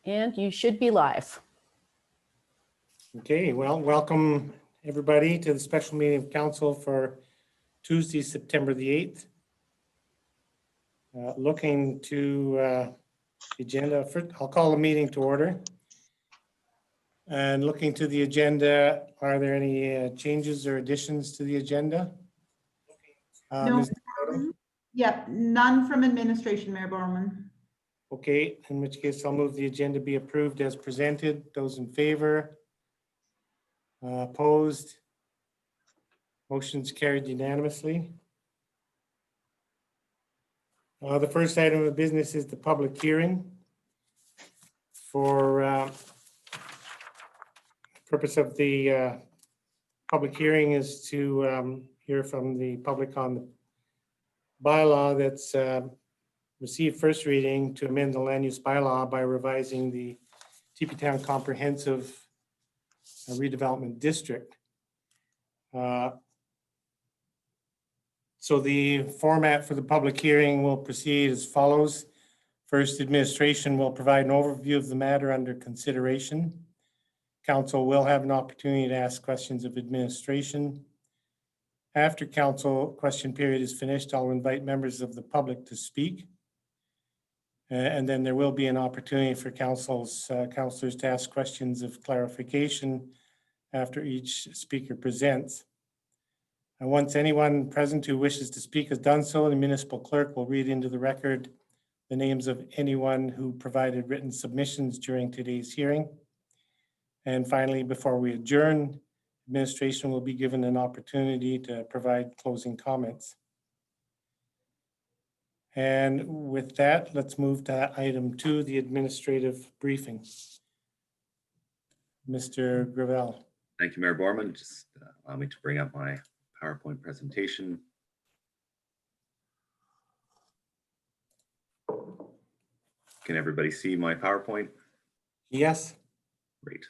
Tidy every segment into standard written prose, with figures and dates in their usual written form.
And you should be live. Okay, well, welcome everybody to the special meeting of council for Tuesday, September the 8th. Looking to the agenda, I'll call the meeting to order. And looking to the agenda, are there any changes or additions to the agenda? No. Ms. Dakota? Yeah, none from administration, Mayor Borman. Okay, in which case I'll move the agenda be approved as presented. Those in favor? Opposed? Motion's carried unanimously. The first item of business is the public hearing. For purpose of the public hearing is to hear from the public on the bylaw that's received first reading to amend the land use bylaw by revising the Teepee Town Comprehensive Redevelopment District. So the format for the public hearing will proceed as follows. First, administration will provide an overview of the matter under consideration. Council will have an opportunity to ask questions of administration. After council question period is finished, I'll invite members of the public to speak. And then there will be an opportunity for councillors to ask questions of clarification after each speaker presents. And once anyone present who wishes to speak has done so, the municipal clerk will read into the record the names of anyone who provided written submissions during today's hearing. And finally, before we adjourn, administration will be given an opportunity to provide closing comments. And with that, let's move to item 2, the administrative briefing. Mr. Gravel. Thank you, Mayor Borman. Just allow me to bring up my PowerPoint presentation. Can everybody see my PowerPoint? Yes. Great.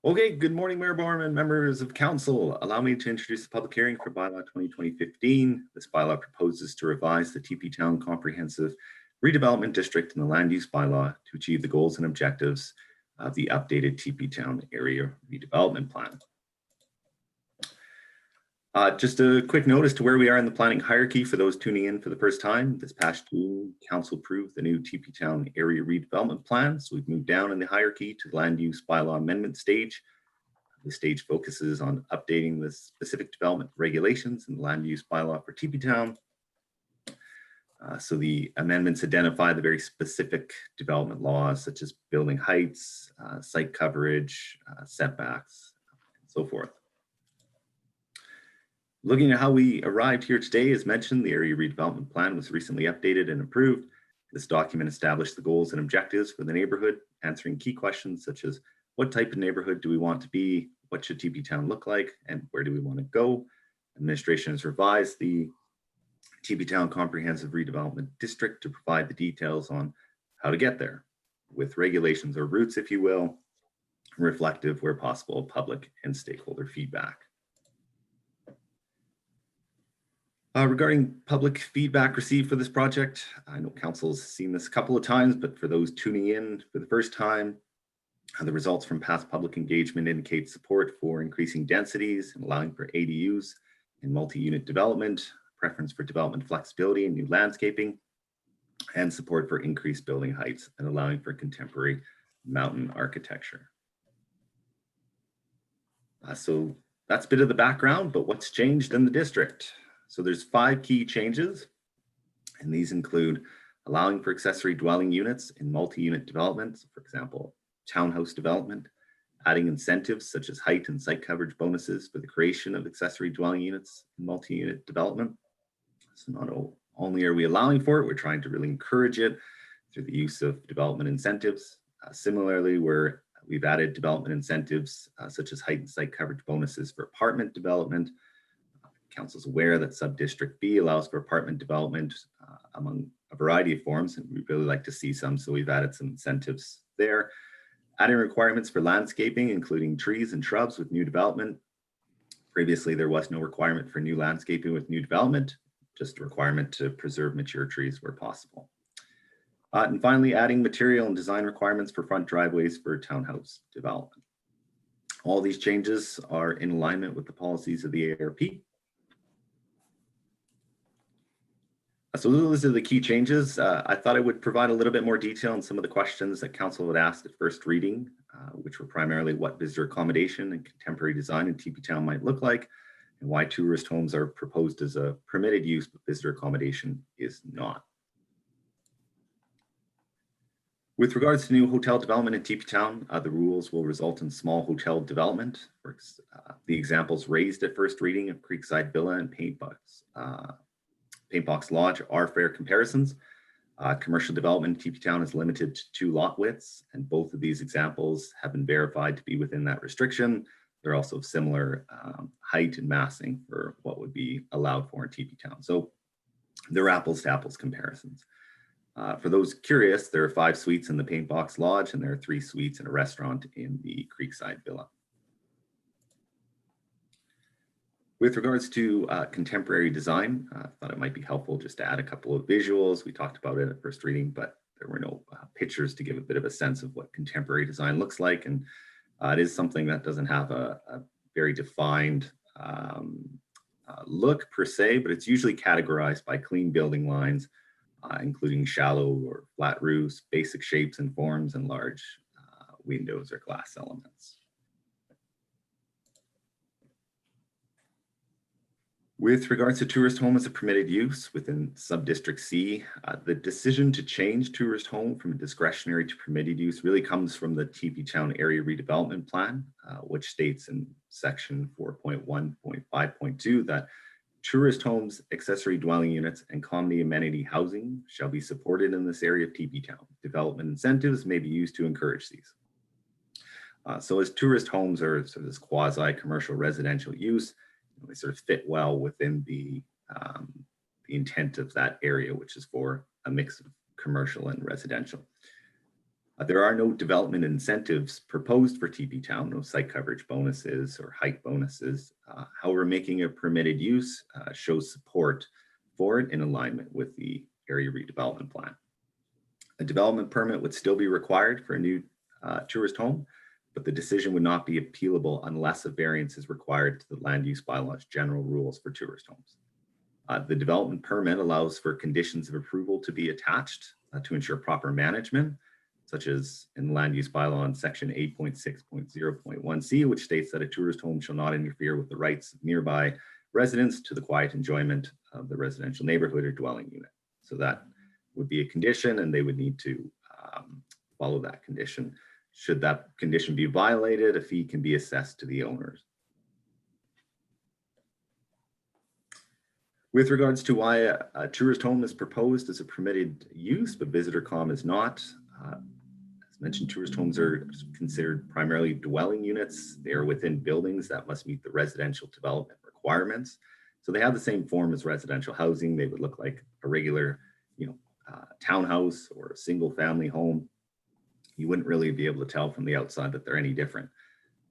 Okay, good morning, Mayor Borman, members of council. Allow me to introduce the public hearing for Bylaw 2020-15. This bylaw proposes to revise the Teepee Town Comprehensive Redevelopment District and the Land Use Bylaw to achieve the goals and objectives of the updated Teepee Town Area Redevelopment Plan. Just a quick notice to where we are in the planning hierarchy for those tuning in for the first time. This past June, council approved the new Teepee Town Area Redevelopment Plan. So we've moved down in the hierarchy to the land use bylaw amendment stage. The stage focuses on updating the specific development regulations and the land use bylaw for Teepee Town. So the amendments identify the very specific development laws such as building heights, site coverage, setbacks, and so forth. Looking at how we arrived here today, as mentioned, the Area Redevelopment Plan was recently updated and approved. This document established the goals and objectives for the neighborhood, answering key questions such as what type of neighborhood do we want to be, what should Teepee Town look like, and where do we want to go? Administration has revised the Teepee Town Comprehensive Redevelopment District to provide the details on how to get there, with regulations or routes, if you will, reflective where possible of public and stakeholder feedback. Regarding public feedback received for this project, I know council's seen this a couple of times, but for those tuning in for the first time, the results from past public engagement indicate support for increasing densities and allowing for ADUs in multi-unit development, preference for development flexibility and new landscaping, and support for increased building heights and allowing for contemporary mountain architecture. So that's a bit of the background, but what's changed in the district? So there's 5 key changes, and these include allowing for accessory dwelling units in multi-unit developments, for example, townhouse development, adding incentives such as height and site coverage bonuses for the creation of accessory dwelling units in multi-unit development. So not only are we allowing for it, we're trying to really encourage it through the use of development incentives. Similarly, we've added development incentives such as height and site coverage bonuses for apartment development. Council's aware that sub-district B allows for apartment development among a variety of forms, and we'd really like to see some, so we've added some incentives there. Adding requirements for landscaping, including trees and shrubs with new development. Previously, there was no requirement for new landscaping with new development, just a requirement to preserve mature trees where possible. And finally, adding material and design requirements for front driveways for townhouse development. All these changes are in alignment with the policies of the ARP. So those are the key changes. I thought I would provide a little bit more detail on some of the questions that council had asked at first reading, which were primarily what visitor accommodation and contemporary design in Teepee Town might look like, and why tourist homes are proposed as a permitted use, but visitor accommodation is not. With regards to new hotel development in Teepee Town, the rules will result in small hotel development. The examples raised at first reading of Creekside Villa and Paintbox Lodge are fair comparisons. Commercial development in Teepee Town is limited to 2 lot widths, and both of these examples have been verified to be within that restriction. They're also of similar height and massing for what would be allowed for in Teepee Town. So they're apples to apples comparisons. For those curious, there are 5 suites in the Paintbox Lodge, and there are 3 suites and a restaurant in the Creekside Villa. With regards to contemporary design, I thought it might be helpful just to add a couple of visuals. We talked about it at first reading, but there were no pictures to give a bit of a sense of what contemporary design looks like. And it is something that doesn't have a very defined look per se, but it's usually categorized by clean building lines, including shallow or flat roofs, basic shapes and forms, and large windows or glass elements. With regards to tourist home as a permitted use within Subdistrict C, the decision to change tourist home from discretionary to permitted use really comes from the Teepee Town Area Redevelopment Plan, which states in section 4.1.5.2 that tourist homes, accessory dwelling units, and common amenity housing shall be supported in this area of Teepee Town. Development incentives may be used to encourage these. So as tourist homes are sort of this quasi-commercial residential use, they sort of fit well within the intent of that area, which is for a mix of commercial and residential. There are no development incentives proposed for Teepee Town, no site coverage bonuses or height bonuses. However, making a permitted use shows support for it in alignment with the area redevelopment plan. A development permit would still be required for a new tourist home, but the decision would not be appealable unless a variance is required to the land use bylaw's general rules for tourist homes. The development permit allows for conditions of approval to be attached to ensure proper management, such as in the land use bylaw in section 8.6.0.1c, which states that a tourist home shall not interfere with the rights of nearby residents to the quiet enjoyment of the residential neighborhood or dwelling unit. So that would be a condition, and they would need to follow that condition. Should that condition be violated, a fee can be assessed to the owners. With regards to why a tourist home is proposed as a permitted use, but visitor comm is not, as mentioned, tourist homes are considered primarily dwelling units. They are within buildings that must meet the residential development requirements. So they have the same form as residential housing. They would look like a regular, townhouse or a single family home. You wouldn't really be able to tell from the outside that they're any different.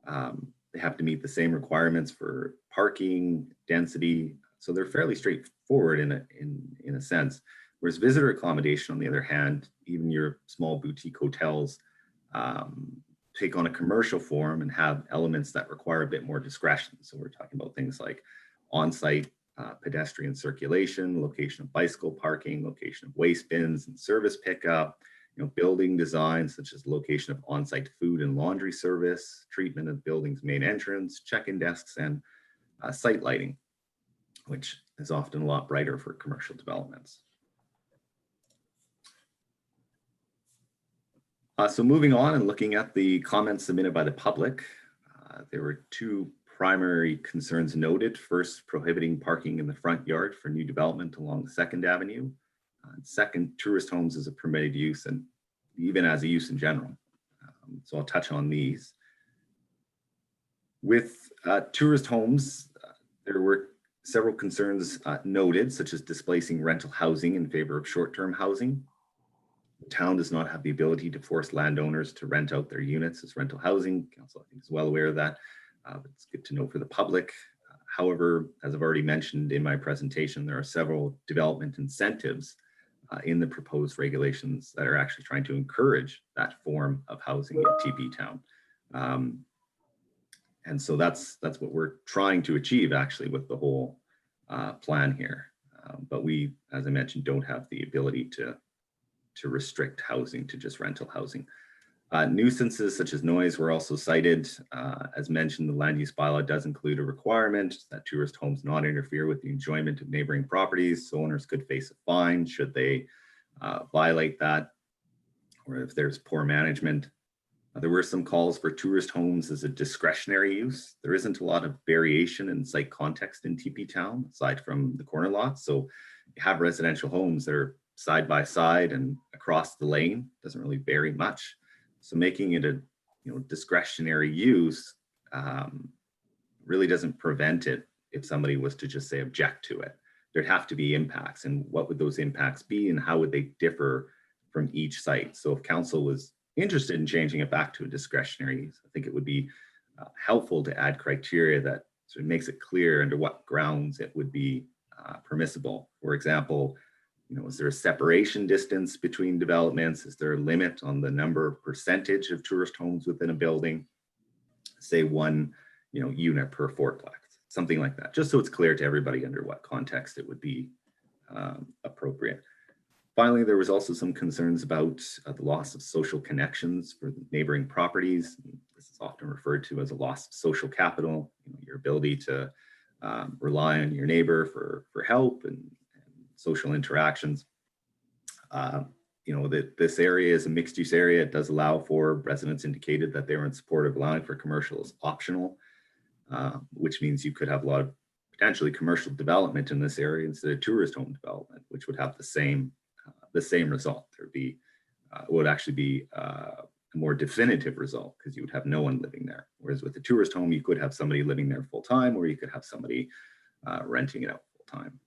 They have to meet the same requirements for parking, density, so they're fairly straightforward in a sense. Whereas visitor accommodation, on the other hand, even your small boutique hotels take on a commercial form and have elements that require a bit more discretion. So we're talking about things like on-site pedestrian circulation, location of bicycle parking, location of waste bins and service pickup, building design such as location of on-site food and laundry service, treatment of building's main entrance, check-in desks, and site lighting, which is often a lot brighter for commercial developments. So moving on and looking at the comments submitted by the public, there were 2 primary concerns noted. First, prohibiting parking in the front yard for new development along 2nd Avenue. Second, tourist homes as a permitted use and even as a use in general. So I'll touch on these. With tourist homes, there were several concerns noted, such as displacing rental housing in favor of short-term housing. The town does not have the ability to force landowners to rent out their units as rental housing. Council, I think, is well aware of that, but it's good to know for the public. However, as I've already mentioned in my presentation, there are several development incentives in the proposed regulations that are actually trying to encourage that form of housing in TP Town. And so that's what we're trying to achieve actually with the whole plan here. But we, as I mentioned, don't have the ability to restrict housing to just rental housing. Nuisances such as noise were also cited. As mentioned, the land use bylaw does include a requirement that tourist homes not interfere with the enjoyment of neighboring properties. So owners could face a fine should they violate that, or if there's poor management. There were some calls for tourist homes as a discretionary use. There isn't a lot of variation in site context in TP Town, aside from the corner lots. So you have residential homes that are side by side and across the lane, doesn't really vary much. So making it a discretionary use really doesn't prevent it if somebody was to just say object to it. There'd have to be impacts, and what would those impacts be and how would they differ from each site? So if council was interested in changing it back to a discretionary use, I think it would be helpful to add criteria that sort of makes it clear under what grounds it would be permissible. For example, is there a separation distance between developments? Is there a limit on the number of percentage of tourist homes within a building? Say one, unit per fourplex, something like that, just so it's clear to everybody under what context it would be appropriate. Finally, there was also some concerns about the loss of social connections for neighboring properties. This is often referred to as a loss of social capital, your ability to rely on your neighbor for help and social interactions. That this area is a mixed use area. It does allow for, residents indicated that they were in support of allowing for commercial as optional, which means you could have a lot of potentially commercial development in this area instead of tourist home development, which would have the same result. There'd be, it would actually be a more definitive result because you would have no one living there. Whereas with the tourist home, you could have somebody living there full time, or you could have somebody renting it out full time.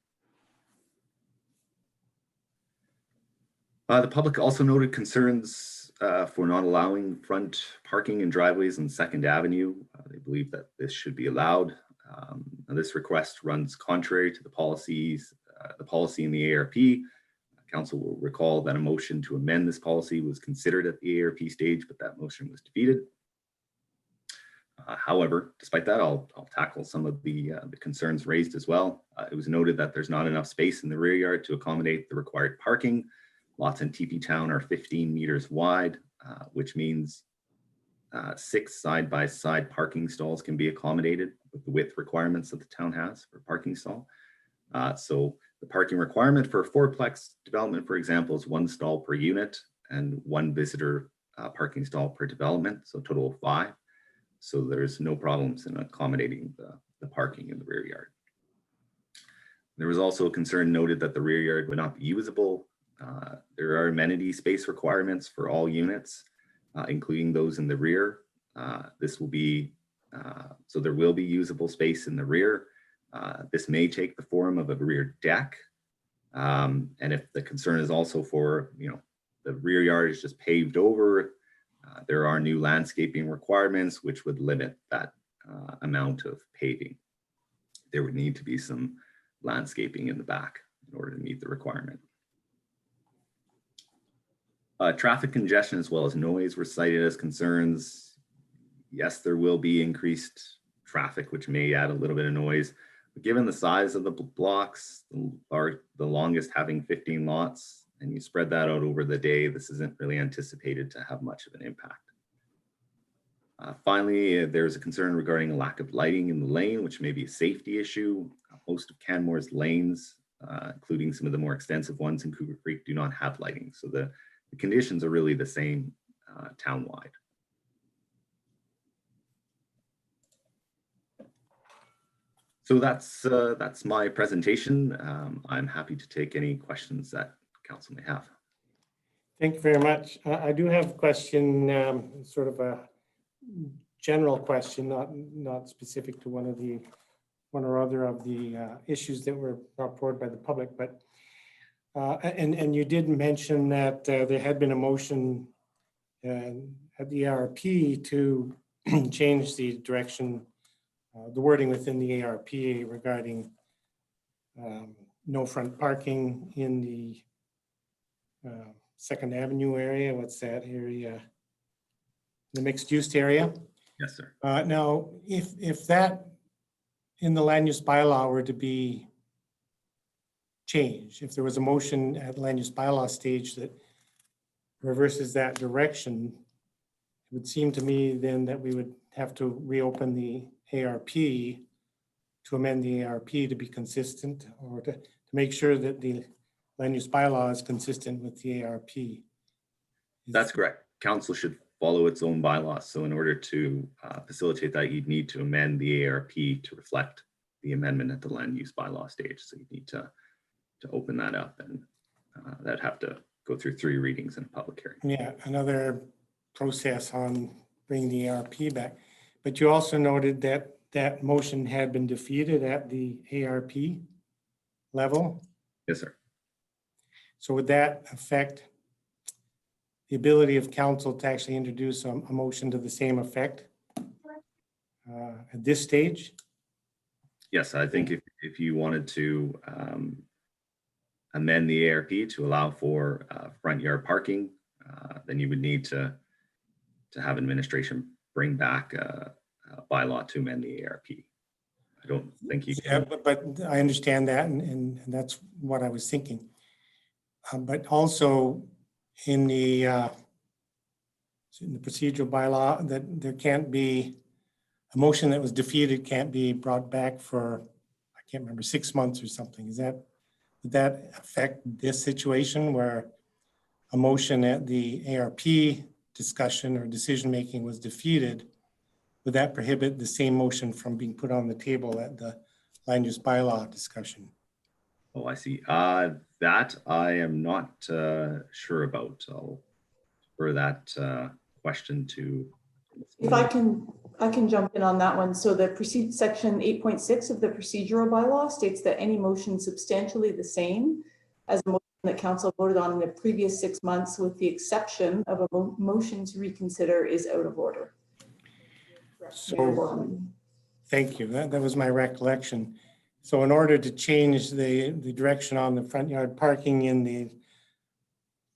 The public also noted concerns for not allowing front parking and driveways on 2nd Avenue. They believe that this should be allowed. This request runs contrary to the policy in the ARP. Council will recall that a motion to amend this policy was considered at the ARP stage, but that motion was defeated. However, despite that, I'll tackle some of the concerns raised as well. It was noted that there's not enough space in the rear yard to accommodate the required parking. Lots in TP Town are 15 meters wide, which means 6 side-by-side parking stalls can be accommodated with the width requirements that the town has for parking stall. So the parking requirement for a fourplex development, for example, is 1 stall per unit and 1 visitor parking stall per development, so a total of 5. So there's no problems in accommodating the parking in the rear yard. There was also a concern noted that the rear yard would not be usable. There are amenity space requirements for all units, including those in the rear. This will be, so there will be usable space in the rear. This may take the form of a rear deck. And if the concern is also for, the rear yard is just paved over, there are new landscaping requirements which would limit that amount of paving. There would need to be some landscaping in the back in order to meet the requirement. Traffic congestion as well as noise were cited as concerns. Yes, there will be increased traffic, which may add a little bit of noise. But given the size of the blocks, the longest having 15 lots, and you spread that out over the day, this isn't really anticipated to have much of an impact. Finally, there's a concern regarding a lack of lighting in the lane, which may be a safety issue. Most of Canmore's lanes, including some of the more extensive ones in Cougar Creek, do not have lighting. So the conditions are really the same town-wide. So that's my presentation. I'm happy to take any questions that council may have. Thank you very much. I do have a question, sort of a general question, not specific to one or other of the issues that were brought forward by the public, but and you did mention that there had been a motion at the ARP to change the direction, the wording within the ARP regarding no front parking in the Second Avenue area, what's that area? The mixed use area. Yes, sir. Now, if that in the land use bylaw were to be changed, if there was a motion at land use bylaw stage that reverses that direction, it would seem to me then that we would have to reopen the ARP to amend the ARP to be consistent, or to make sure that the land use bylaw is consistent with the ARP. That's correct. Council should follow its own bylaws. So in order to facilitate that, you'd need to amend the ARP to reflect the amendment at the land use bylaw stage. So you need to open that up, and that'd have to go through 3 readings in a public hearing. Yeah, another process on bringing the ARP back. But you also noted that that motion had been defeated at the ARP level. Yes, sir. So would that affect the ability of council to actually introduce a motion to the same effect at this stage? Yes, I think if you wanted to amend the ARP to allow for front yard parking, then you would need to have administration bring back a bylaw to amend the ARP. I don't think you Yeah, can. but I understand that, and that's what I was thinking. But also in the procedural bylaw, that there can't be a motion that was defeated can't be brought back for, I can't remember, 6 months or something. Would that affect this situation where a motion at the ARP discussion or decision-making was defeated? Would that prohibit the same motion from being put on the table at the land use bylaw discussion? Oh, I see. That I am not sure about. I'll defer that question to. If I can jump in on that one. So the section 8.6 of the procedural bylaw states that any motion substantially the same as a motion that council voted on in the previous 6 months, with the exception of a motion to reconsider, is out of order. So, thank you. That was my recollection. So in order to change the direction on the front yard parking in the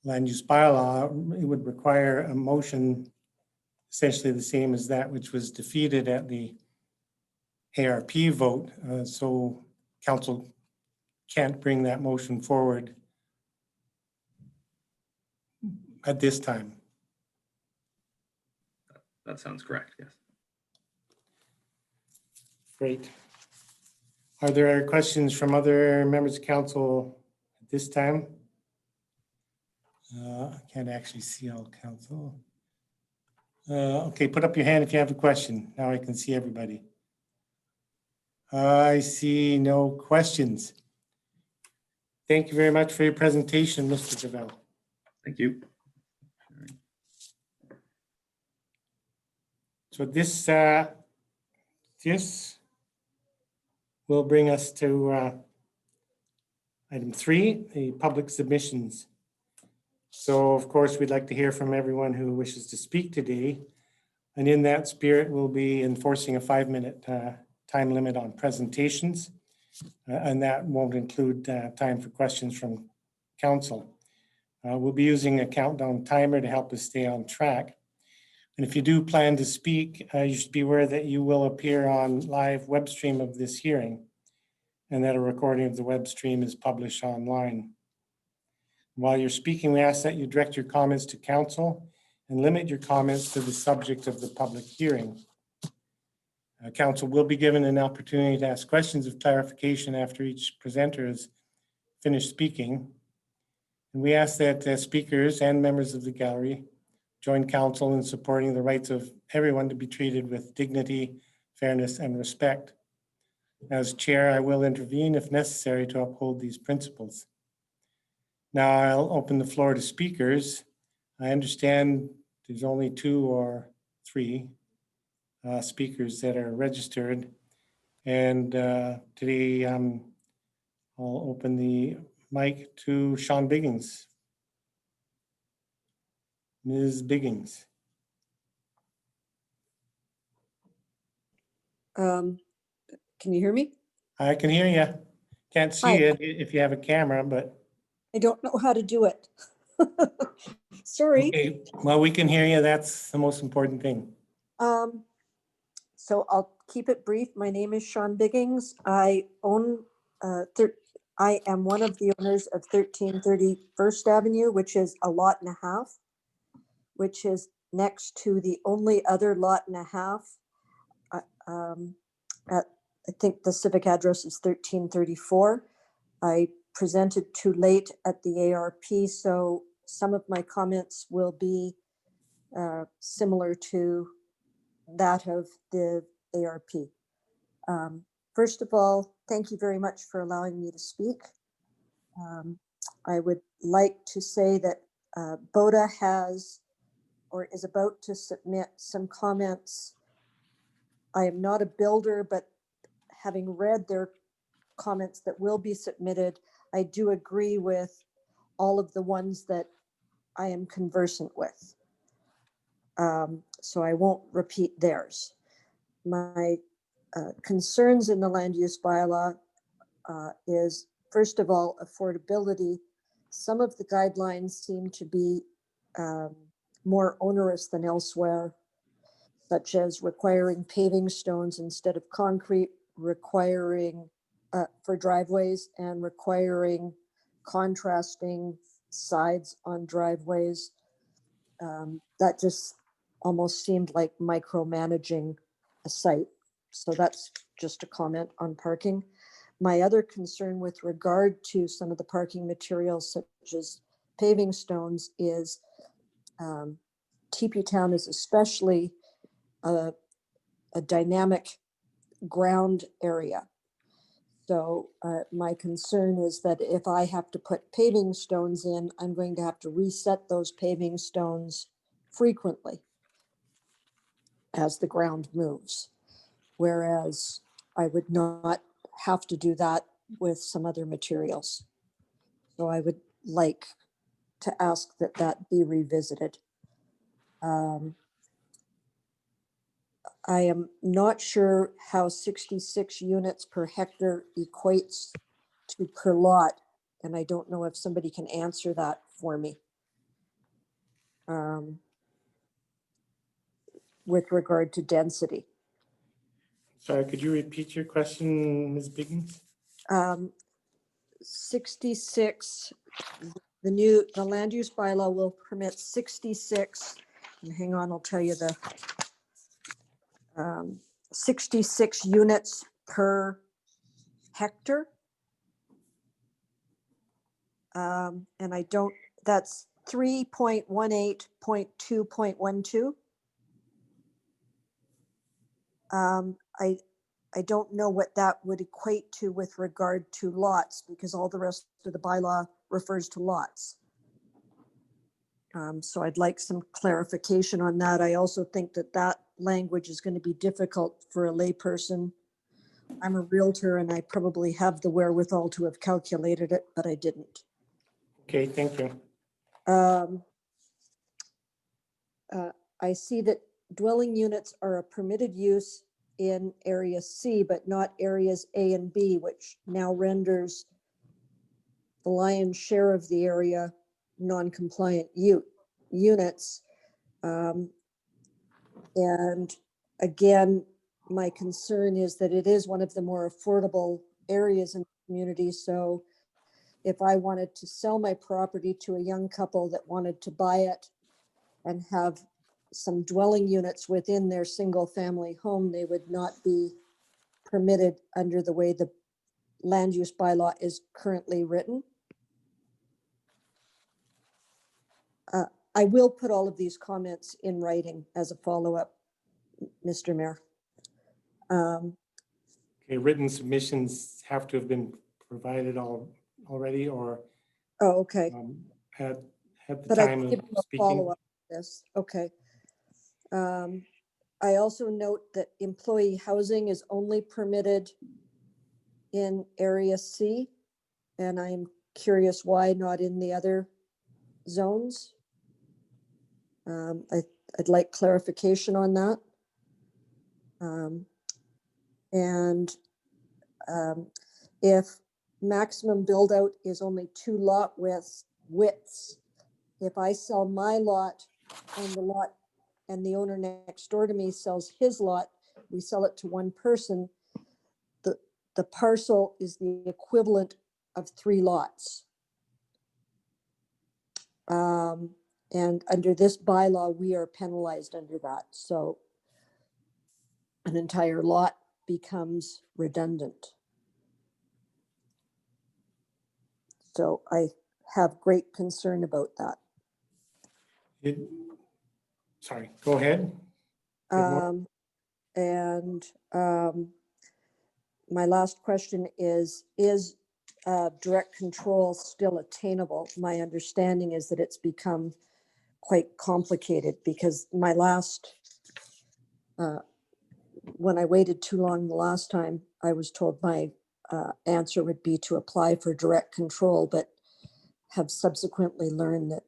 land use bylaw, it would require a motion essentially the same as that which was defeated at the ARP vote. So council can't bring that motion forward at this time. That sounds correct, yes. Great. Are there questions from other members of council at this time? I can't actually see all council. Okay, put up your hand if you have a question. Now I can see everybody. I see no questions. Thank you very much for your presentation, Mr. Javel. Thank you. So this will bring us to item 3, the public submissions. So of course, we'd like to hear from everyone who wishes to speak today. And in that spirit, we'll be enforcing a 5-minute time limit on presentations. And that won't include time for questions from council. We'll be using a countdown timer to help us stay on track. And if you do plan to speak, you should be aware that you will appear on live web stream of this hearing, and that a recording of the web stream is published online. While you're speaking, we ask that you direct your comments to council and limit your comments to the subject of the public hearing. Council will be given an opportunity to ask questions of clarification after each presenter has finished speaking. And we ask that speakers and members of the gallery join council in supporting the rights of everyone to be treated with dignity, fairness, and respect. As chair, I will intervene if necessary to uphold these principles. Now I'll open the floor to speakers. I understand there's only 2 or 3 speakers that are registered. And today I'll open the mic to Sean Biggins. Ms. Biggins. Can you hear me? I can hear you. Can't see Hi. it if you have a camera, but I don't know how to do it. Sorry. Okay, well, we can hear you. That's the most important thing. So I'll keep it brief. My name is Sean Biggings. I own, I am one of the owners of 1330 First Avenue, which is a lot and a half, which is next to the only other lot and a half. At, I think the civic address is 1334. I presented too late at the ARP, so some of my comments will be similar to that of the ARP. First of all, thank you very much for allowing me to speak. I would like to say that BODA has or is about to submit some comments. I am not a builder, but having read their comments that will be submitted, I do agree with all of the ones that I am conversant with. So I won't repeat theirs. My concerns in the land use bylaw is, first of all, affordability. Some of the guidelines seem to be more onerous than elsewhere, such as requiring paving stones instead of concrete, requiring for driveways, and requiring contrasting sides on driveways. That just almost seemed like micromanaging a site. So that's just a comment on parking. My other concern with regard to some of the parking materials, such as paving stones, is Teepee Town is especially a dynamic ground area. So my concern is that if I have to put paving stones in, I'm going to have to reset those paving stones frequently as the ground moves. Whereas I would not have to do that with some other materials. So I would like to ask that that be revisited. I am not sure how 66 units per hectare equates to per lot, and I don't know if somebody can answer that for me. With regard to density. Sorry, could you repeat your question, Ms. Biggins? 66, the land use bylaw will permit 66, and hang on, I'll tell you the 66 units per hectare. And I don't, that's 3.18.2.12. I don't know what that would equate to with regard to lots, because all the rest of the bylaw refers to lots. So I'd like some clarification on that. I also think that that language is going to be difficult for a layperson. I'm a realtor and I probably have the wherewithal to have calculated it, but I didn't. Okay, thank you. I see that dwelling units are a permitted use in area C, but not areas A and B, which now renders the lion's share of the area non-compliant units. And again, my concern is that it is one of the more affordable areas in the community. So if I wanted to sell my property to a young couple that wanted to buy it and have some dwelling units within their single family home, they would not be permitted under the way the land use bylaw is currently written. I will put all of these comments in writing as a follow-up, Mr. Mayor. Okay, written submissions have to have been provided already or Oh, okay. at the But I time can give of them a speaking. follow-up to this. Okay. I also note that employee housing is only permitted in area C, and I'm curious why not in the other zones. I'd like clarification on that. If maximum build out is only 2 lot widths, if I sell my lot and the owner next door to me sells his lot, we sell it to one person, the parcel is the equivalent of 3 lots. And under this bylaw, we are penalized under that. So an entire lot becomes redundant. So I have great concern about that. Sorry, go ahead. Good morning. And my last question is direct control still attainable? My understanding is that it's become quite complicated because my last, when I waited too long the last time, I was told my answer would be to apply for direct control, but have subsequently learned that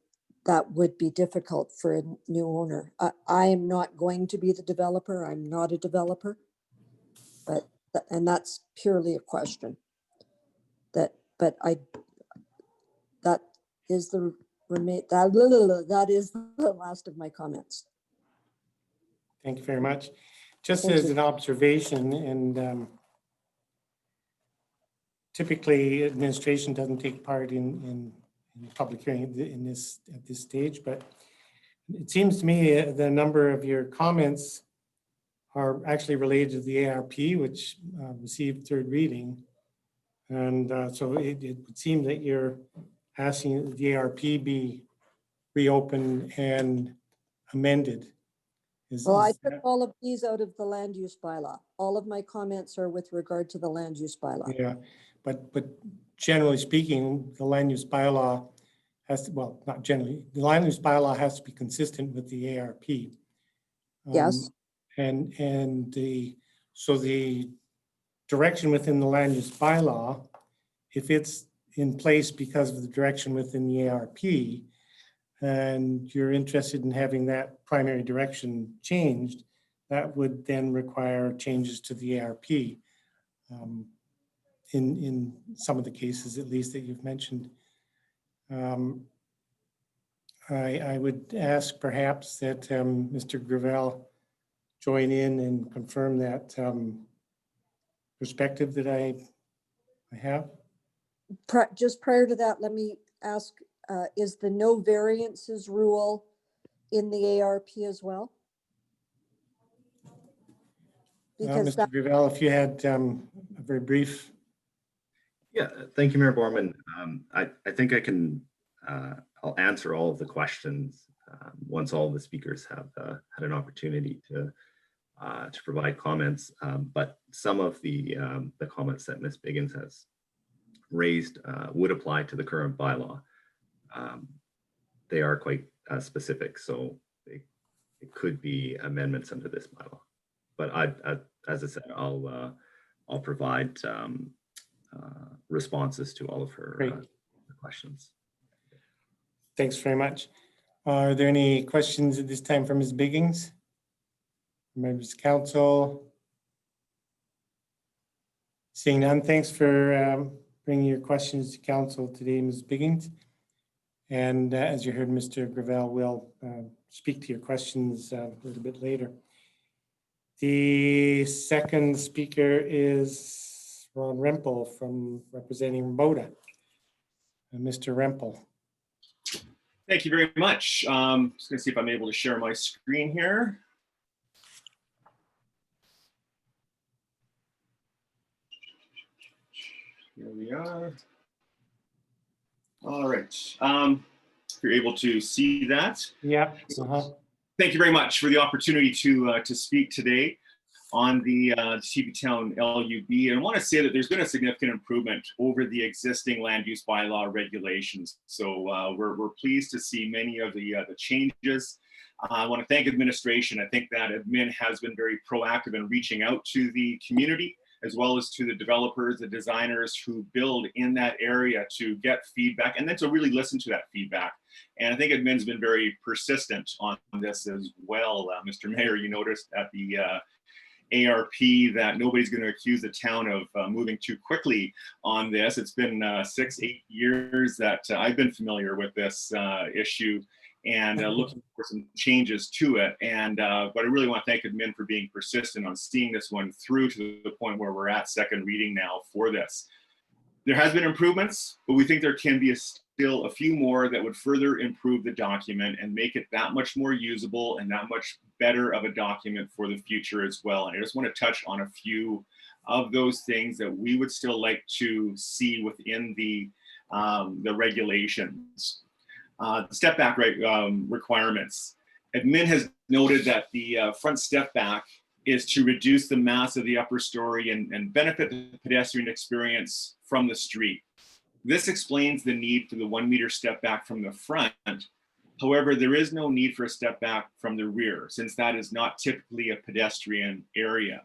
that would be difficult for a new owner. I am not going to be the developer. I'm not a developer, but, and that's purely a question that, but that is the that is the last of my comments. Thank you very much. Just Thank as you. an observation, and typically administration doesn't take part in public hearing at this stage, but it seems to me the number of your comments are actually related to the ARP, which received 3rd reading. And so it would seem that you're asking the ARP be reopened and amended. Well, I took all of these out of the land use bylaw. All of my comments are with regard to the land use bylaw. Yeah, but generally speaking, the land use bylaw has to, well, not generally, the land use bylaw has to be consistent with the ARP. Yes. And so the direction within the land use bylaw, if it's in place because of the direction within the ARP, and you're interested in having that primary direction changed, that would then require changes to the ARP. In some of the cases, at least that you've mentioned. I would ask perhaps that Mr. Gravel join in and confirm that perspective that I have. Just prior to that, let me ask, is the no variances rule in the ARP as well? Because Mr. Gravel, if you had a very brief. Yeah, thank you, Mayor Borman. I think I can, I'll answer all of the questions once all of the speakers have had an opportunity to provide comments. But some of the comments that Ms. Biggins has raised would apply to the current bylaw. They are quite specific, so it could be amendments under this bylaw. But as I said, I'll provide responses to all of her questions. Thanks very much. Are there any questions at this time from Ms. Biggins? Members of council? Seeing none, thanks for bringing your questions to council today, Ms. Biggins. And as you heard, Mr. Gravel will speak to your questions a little bit later. The second speaker is Ron Rempel from representing Rhoda. Mr. Rempel. Thank you very much. Just gonna see if I'm able to share my screen here. Here we are. All right. If you're able to see that. Yeah. Thank you very much for the opportunity to speak today on the Teepee Town LUB. And I want to say that there's been a significant improvement over the existing land use bylaw regulations. So we're pleased to see many of the changes. I want to thank administration. I think that admin has been very proactive in reaching out to the community, as well as to the developers, the designers who build in that area to get feedback and then to really listen to that feedback. And I think admin's been very persistent on this as well. Mr. Mayor, you noticed at the ARP that nobody's going to accuse the town of moving too quickly on this. It's been 6-8 years that I've been familiar with this issue and looking for some changes to it. And but I really want to thank admin for being persistent on seeing this one through to the point where we're at second reading now for this. There has been improvements, but we think there can be still a few more that would further improve the document and make it that much more usable and that much better of a document for the future as well. And I just want to touch on a few of those things that we would still like to see within the regulations. The step back requirements. Admin has noted that the front step back is to reduce the mass of the upper story and benefit the pedestrian experience from the street. This explains the need for the 1 meter step back from the front. However, there is no need for a step back from the rear, since that is not typically a pedestrian area.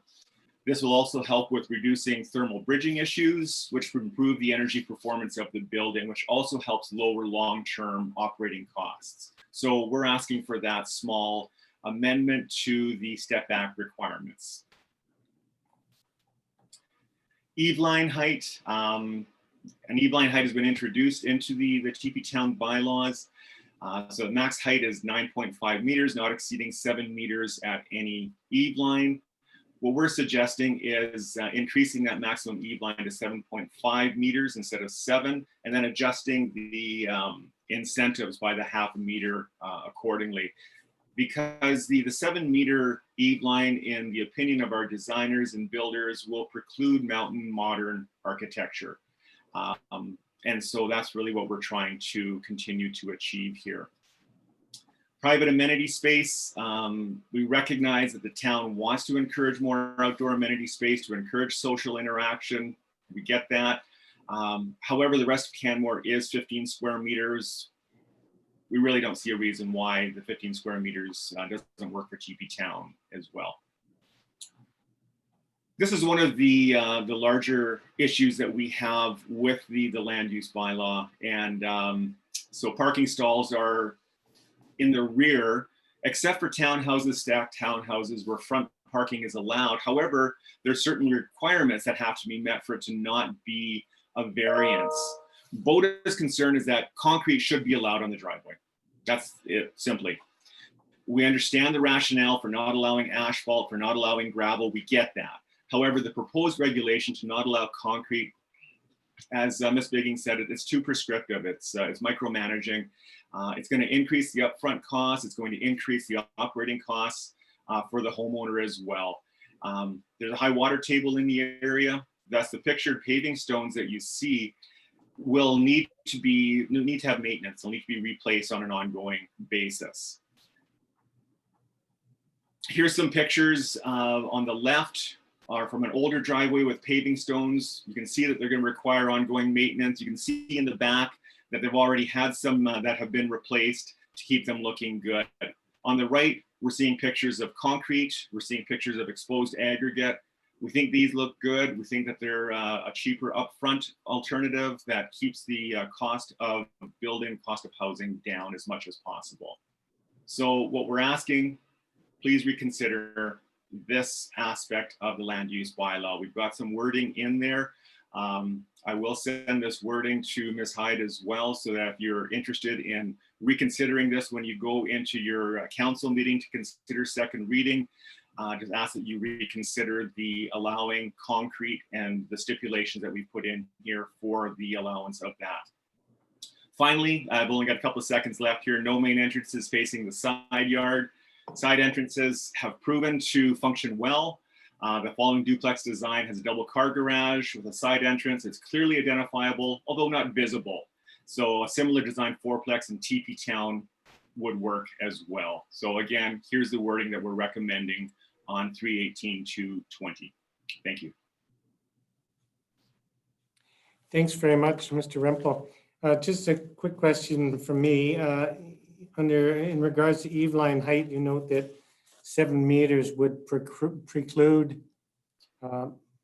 This will also help with reducing thermal bridging issues, which would improve the energy performance of the building, which also helps lower long-term operating costs. So we're asking for that small amendment to the step back requirements. Eave-line height. An eave-line height has been introduced into the Teepee Town bylaws. So the max height is 9.5 meters, not exceeding 7 meters at any eave-line. What we're suggesting is increasing that maximum eave-line to 7.5 meters instead of 7, and then adjusting the incentives by the half a meter accordingly. Because the 7 meter eave-line, in the opinion of our designers and builders, will preclude mountain modern architecture. And so that's really what we're trying to continue to achieve here. Private amenity space. We recognize that the town wants to encourage more outdoor amenity space to encourage social interaction. We get that. However, the rest of Canmore is 15 square meters. We really don't see a reason why the 15 square meters doesn't work for Teepee Town as well. This is one of the larger issues that we have with the land use bylaw. And so parking stalls are in the rear, except for townhouses, stacked townhouses where front parking is allowed. However, there's certain requirements that have to be met for it to not be a variance. BODA's concern is that concrete should be allowed on the driveway. That's it, simply. We understand the rationale for not allowing asphalt, for not allowing gravel. We get that. However, the proposed regulation to not allow concrete, as Ms. Bigging said, it's too prescriptive. It's micromanaging. It's going to increase the upfront costs. It's going to increase the operating costs for the homeowner as well. There's a high water table in the area. Thus, the pictured paving stones that you see will need to have maintenance. They'll need to be replaced on an ongoing basis. Here's some pictures on the left are from an older driveway with paving stones. You can see that they're going to require ongoing maintenance. You can see in the back that they've already had some that have been replaced to keep them looking good. On the right, we're seeing pictures of concrete. We're seeing pictures of exposed aggregate. We think these look good. We think that they're a cheaper upfront alternative that keeps the cost of building, cost of housing down as much as possible. So what we're asking, please reconsider this aspect of the land use bylaw. We've got some wording in there. I will send this wording to Ms. Hyde as well, so that if you're interested in reconsidering this when you go into your council meeting to consider second reading, just ask that you reconsider the allowing concrete and the stipulations that we put in here for the allowance of that. Finally, I've only got a couple of seconds left here. No main entrances facing the side yard. Side entrances have proven to function well. The following duplex design has a double car garage with a side entrance. It's clearly identifiable, although not visible. So a similar design fourplex in Teepee Town would work as well. So again, here's the wording that we're recommending on 3/18/2020. Thank you. Thanks very much, Mr. Rempel. Just a quick question from me. In regards to eave-line height, you note that 7 meters would preclude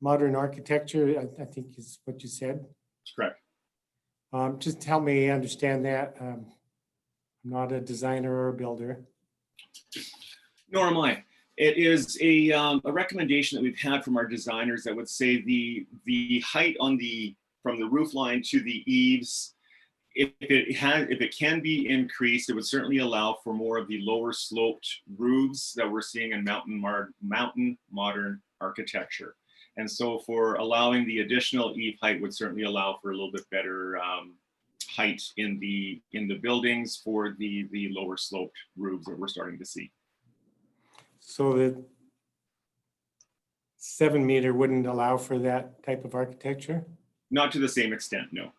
modern architecture, I think is what you said. That's correct. Just help me understand that. I'm not a designer or a builder. Nor am I. It is a recommendation that we've had from our designers that would say the height on from the roof line to the eaves, if it can be increased, it would certainly allow for more of the lower sloped roofs that we're seeing in mountain modern architecture. And so for allowing the additional eave height would certainly allow for a little bit better height in the buildings for the lower sloped roofs that we're starting to see. So the 7 meter wouldn't allow for that type of architecture? Not to the same extent, no.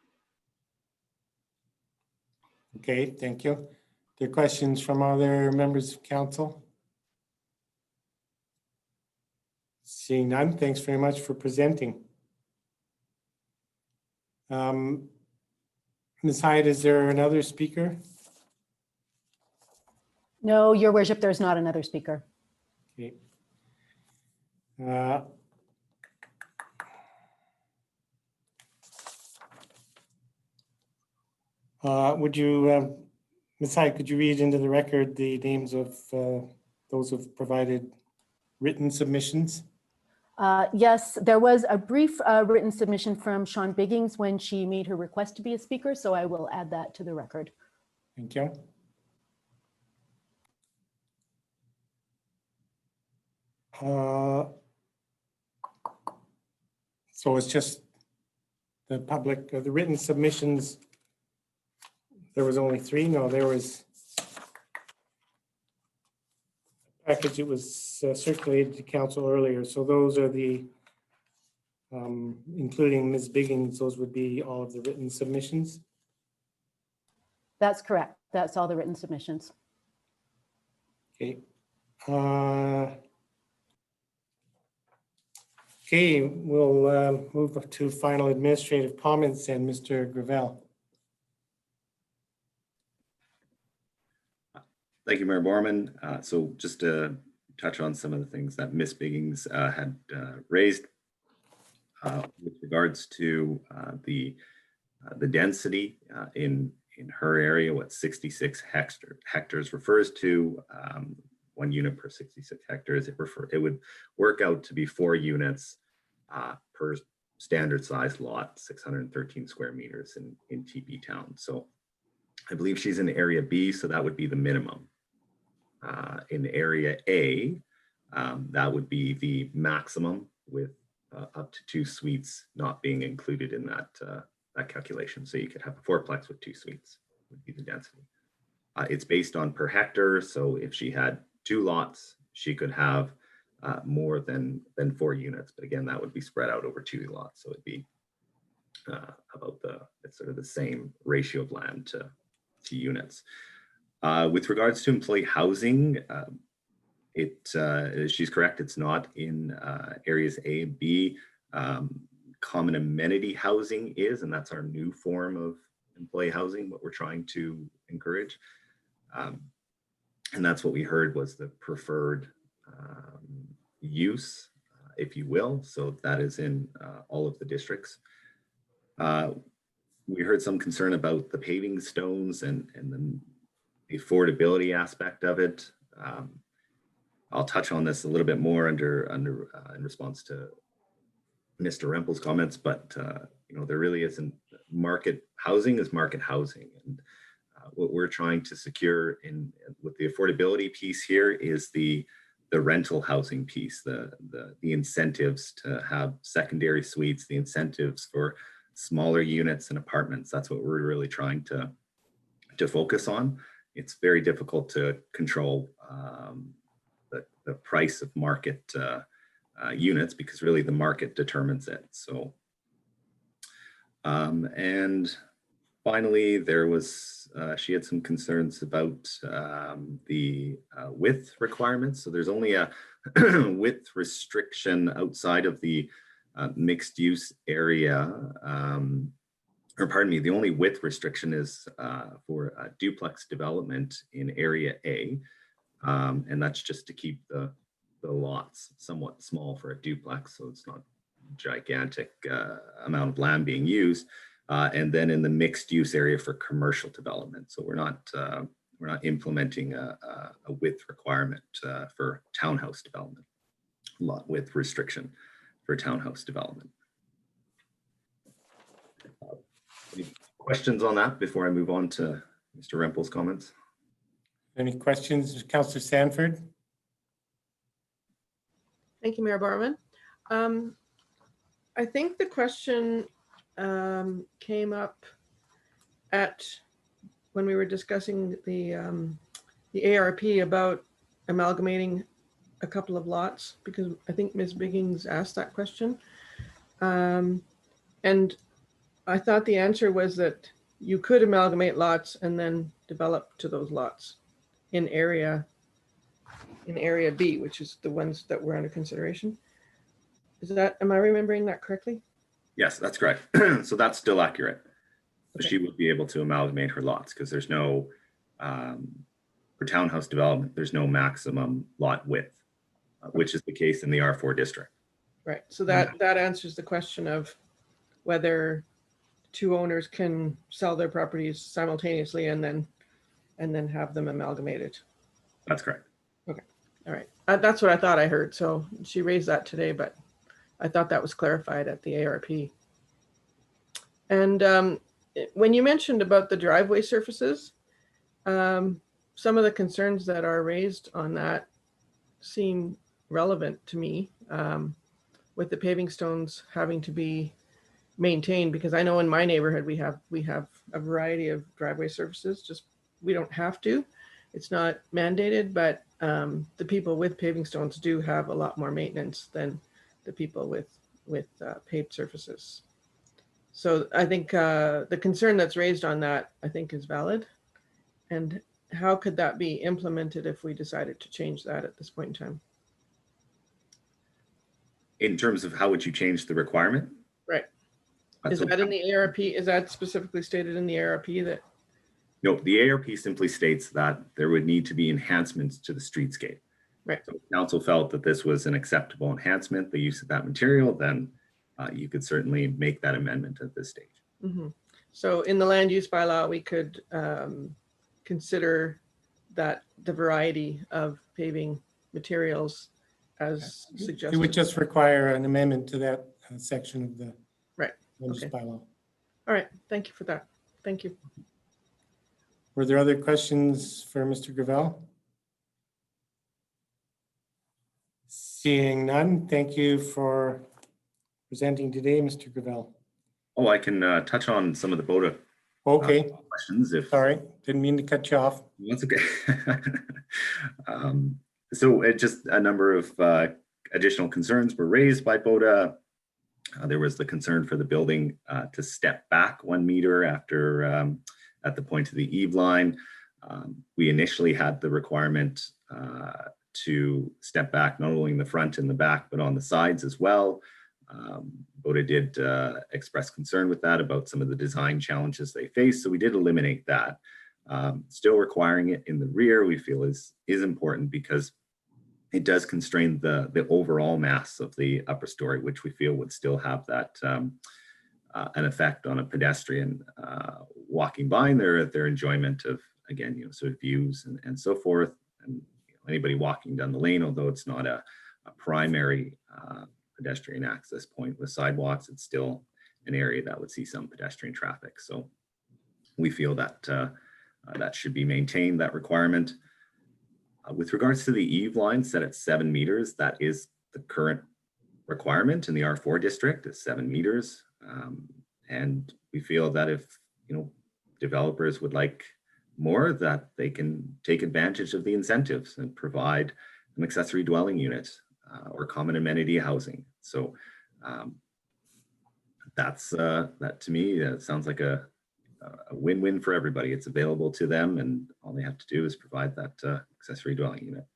Okay, thank you. Are there questions from other members of council? Seeing none, thanks very much for presenting. Ms. Hyde, is there another speaker? No, Your Worship, there's not another speaker. Okay. Would you, Ms. Hyde, could you read into the record the names of those who've provided written submissions? Yes, there was a brief written submission from Sean Biggings when she made her request to be a speaker, so I will add that to the record. Thank you. So it's just the public, the written submissions. There was only 3. No, there was a package. It was circulated to council earlier. So those are the, including Ms. Biggins, those would be all of the written submissions. That's correct. That's all the written submissions. Okay. Okay, we'll move to final administrative comments and Mr. Gravel. Thank you, Mayor Borman. So just to touch on some of the things that Ms. Biggins had raised with regards to the density in her area, what 66 hectares refers to, 1 unit per 66 hectares. It would work out to be 4 units per standard size lot, 613 square meters in Teepee town. So I believe she's in area B, so that would be the minimum. In area A, that would be the maximum, with up to 2 suites not being included in that calculation. So you could have a 4-plex with 2 suites would be the density. It's based on per hectare. So if she had 2 lots, she could have more than 4 units. But again, that would be spread out over 2 lots. So it'd be about it's sort of the same ratio of land to units. With regards to employee housing, she's correct. It's not in areas A and B. Common amenity housing is, and that's our new form of employee housing, what we're trying to encourage. And that's what we heard was the preferred use, if you will. So that is in all of the districts. We heard some concern about the paving stones and the affordability aspect of it. I'll touch on this a little bit more in response to Mr. Rempel's comments, but you know, there really isn't market housing is market housing, and what we're trying to secure with the affordability piece here is the rental housing piece, the incentives to have secondary suites, the incentives for smaller units and apartments. That's what we're really trying to focus on. It's very difficult to control the price of market units, because really the market determines it. So, and finally, there was, she had some concerns about the width requirements. So there's only a width restriction outside of the mixed use area, or pardon me, the only width restriction is for a duplex development in area A. And that's just to keep the lots somewhat small for a duplex, so it's not a gigantic amount of land being used. And then in the mixed use area for commercial development. So we're we're not implementing a width requirement for townhouse development, lot width restriction for townhouse development. Any questions on that before I move on to Mr. Rempel's comments? Any questions, Councillor Sanford? Thank you, Mayor Barman. I think the question came up when we were discussing the ARP about amalgamating a couple of lots, because I think Ms. Biggins asked that question. And I thought the answer was that you could amalgamate lots and then develop to those lots in area B, which is the ones that were under consideration. Am I remembering that correctly? Yes, that's correct. So that's still accurate. So Okay. she would be able to amalgamate her lots because there's no, for townhouse development, there's no maximum lot width, which is the case in the R4 district. Right, so that answers the question of whether two owners can sell their properties simultaneously and then have them amalgamated. That's correct. All right, that's what I thought I heard. So she raised that today, but I thought that was clarified at the ARP. And when you mentioned about the driveway surfaces, some of the concerns that are raised on that seem relevant to me, with the paving stones having to be maintained, because I know in my neighborhood we have a variety of driveway surfaces. Just we don't have to. It's not mandated, but the people with paving stones do have a lot more maintenance than the people with paved surfaces. So I think the concern that's raised on that, I think, is valid. And how could that be implemented if we decided to change that at this point in time? In terms of how would you change the requirement? Right. That's Is that in the ARP? Is that specifically stated in the ARP that? No, the ARP simply states that there would need to be enhancements to the streetscape. Right. So if council felt that this was an acceptable enhancement, the use of that material, then you could certainly make that amendment at this stage. Mm-hmm. So in the land use bylaw, we could consider that the variety of paving materials as suggested. It would just require an amendment to that section of the Right. land use Okay. bylaw. All right, thank you for that. Thank you. Were there other questions for Mr. Gravel? Seeing none, thank you for presenting today, Mr. Gravel. Oh, I can touch on some of the BOTA Okay, questions if. sorry, didn't mean to cut you off. That's okay. So just a number of additional concerns were raised by BOTA. There was the concern for the building to step back 1 meter after at the point of the eave line. We initially had the requirement to step back not only in the front and the back, but on the sides as well. BOTA did express concern with that about some of the design challenges they face. So we did eliminate that. Still requiring it in the rear, we feel is important because it does constrain the overall mass of the upper story, which we feel would still have that an effect on a pedestrian walking by and their enjoyment of, again, sort of views and so forth. And anybody walking down the lane, although it's not a primary pedestrian access point with sidewalks, it's still an area that would see some pedestrian traffic. So we feel that that should be maintained, that requirement. With regards to the eave line set at 7 meters, that is the current requirement in the R4 district is 7 meters. And we feel that if developers would like more, that they can take advantage of the incentives and provide an accessory dwelling unit or common amenity housing. So that to me sounds like a win-win for everybody. It's available to them, and all they have to do is provide that accessory dwelling unit.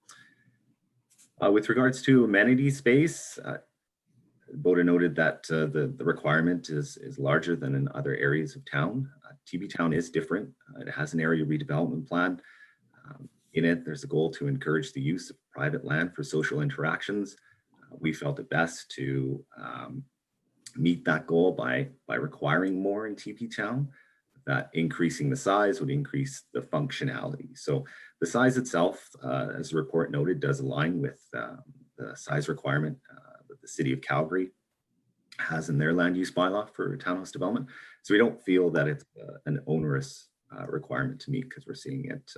With regards to amenity space, BOTA noted that the requirement is larger than in other areas of town. Teepee Town is different. It has an area redevelopment plan. In it, there's a goal to encourage the use of private land for social interactions. We felt it best to meet that goal by requiring more in Teepee Town. that increasing the size would increase the functionality. So the size itself, as the report noted, does align with the size requirement that the City of Calgary has in their land use bylaw for townhouse development. So we don't feel that it's an onerous requirement to meet because we're seeing it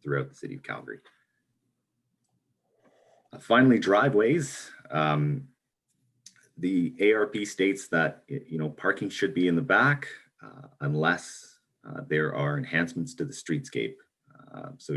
throughout the City of Calgary. Finally, driveways. The ARP states that parking should be in the back unless there are enhancements to the streetscape. So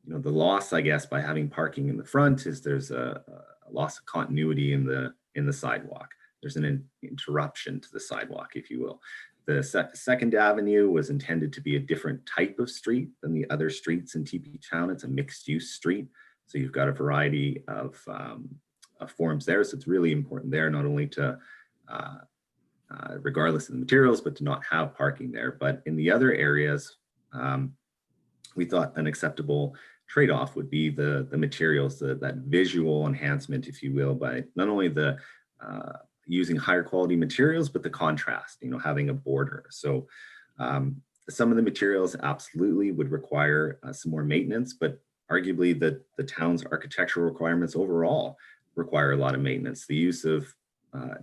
the loss, I guess, by having parking in the front is there's a loss of continuity in the sidewalk. There's an interruption to the sidewalk, if you will. The Second Avenue was intended to be a different type of street than the other streets in Teepee Town. It's a mixed-use street, so you've got a variety of forms there. So it's really important there, not only to, regardless of the materials, but to not have parking there. But in the other areas, we thought an acceptable trade-off would be the materials, that visual enhancement, if you will, by not only the using higher quality materials, but the contrast, having a border. So some of the materials absolutely would require some more maintenance, but arguably the town's architectural requirements overall require a lot of maintenance. The use of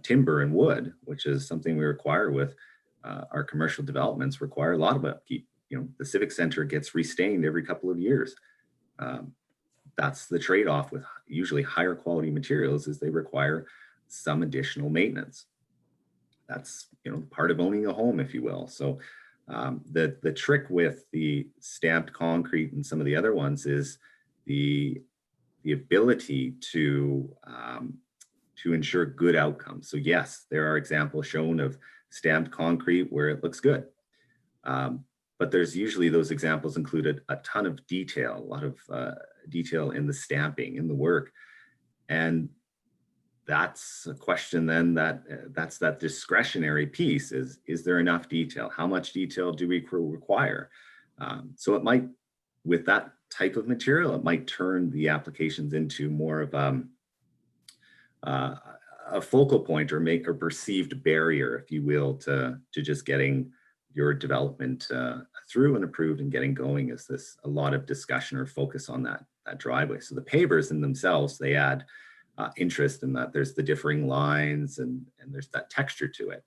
timber and wood, which is something we require with our commercial developments, require a lot of upkeep. The Civic Center gets restained every couple of years. That's the trade-off with usually higher quality materials, is they require some additional maintenance. That's part of owning a home, if you will. So the trick with the stamped concrete and some of the other ones is the ability to ensure good outcomes. So yes, there are examples shown of stamped concrete where it looks good. But there's usually, those examples included a ton of detail, a lot of detail in the stamping, in the work. And that's a question then that's that discretionary piece is there enough detail? How much detail do we require? So it might, with that type of material, it might turn the applications into more of a focal point, or make a perceived barrier, if you will, to just getting your development through and approved and getting going. Is this a lot of discussion or focus on that driveway? So the pavers in themselves, they add interest in that there's the differing lines and there's that texture to it.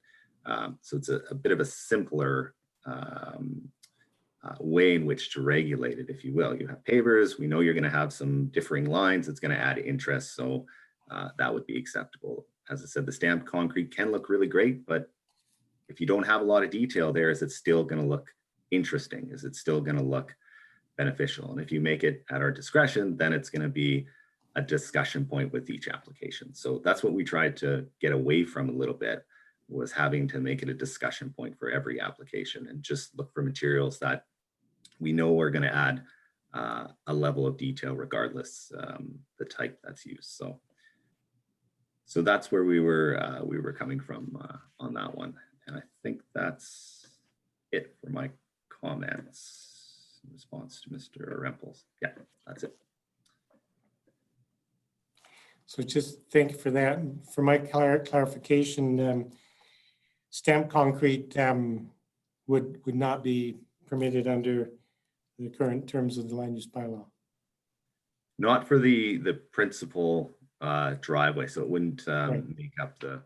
So it's a bit of a simpler way in which to regulate it, if you will. You have pavers, we know you're going to have some differing lines, it's going to add interest, so that would be acceptable. As I said, the stamped concrete can look really great, but if you don't have a lot of detail there, is it still going to look interesting? Is it still going to look beneficial? And if you make it at our discretion, then it's going to be a discussion point with each application. So that's what we tried to get away from a little bit, was having to make it a discussion point for every application and just look for materials that we know are going to add a level of detail regardless the type that's used. So that's where we were coming from on that one. And I think that's it for my comments in response to Mr. Rempels. Yeah, that's it. So just thank you for that. For my clarification, stamped concrete would not be permitted under the current terms of the land use bylaw. Not for the principal driveway, so it wouldn't make up the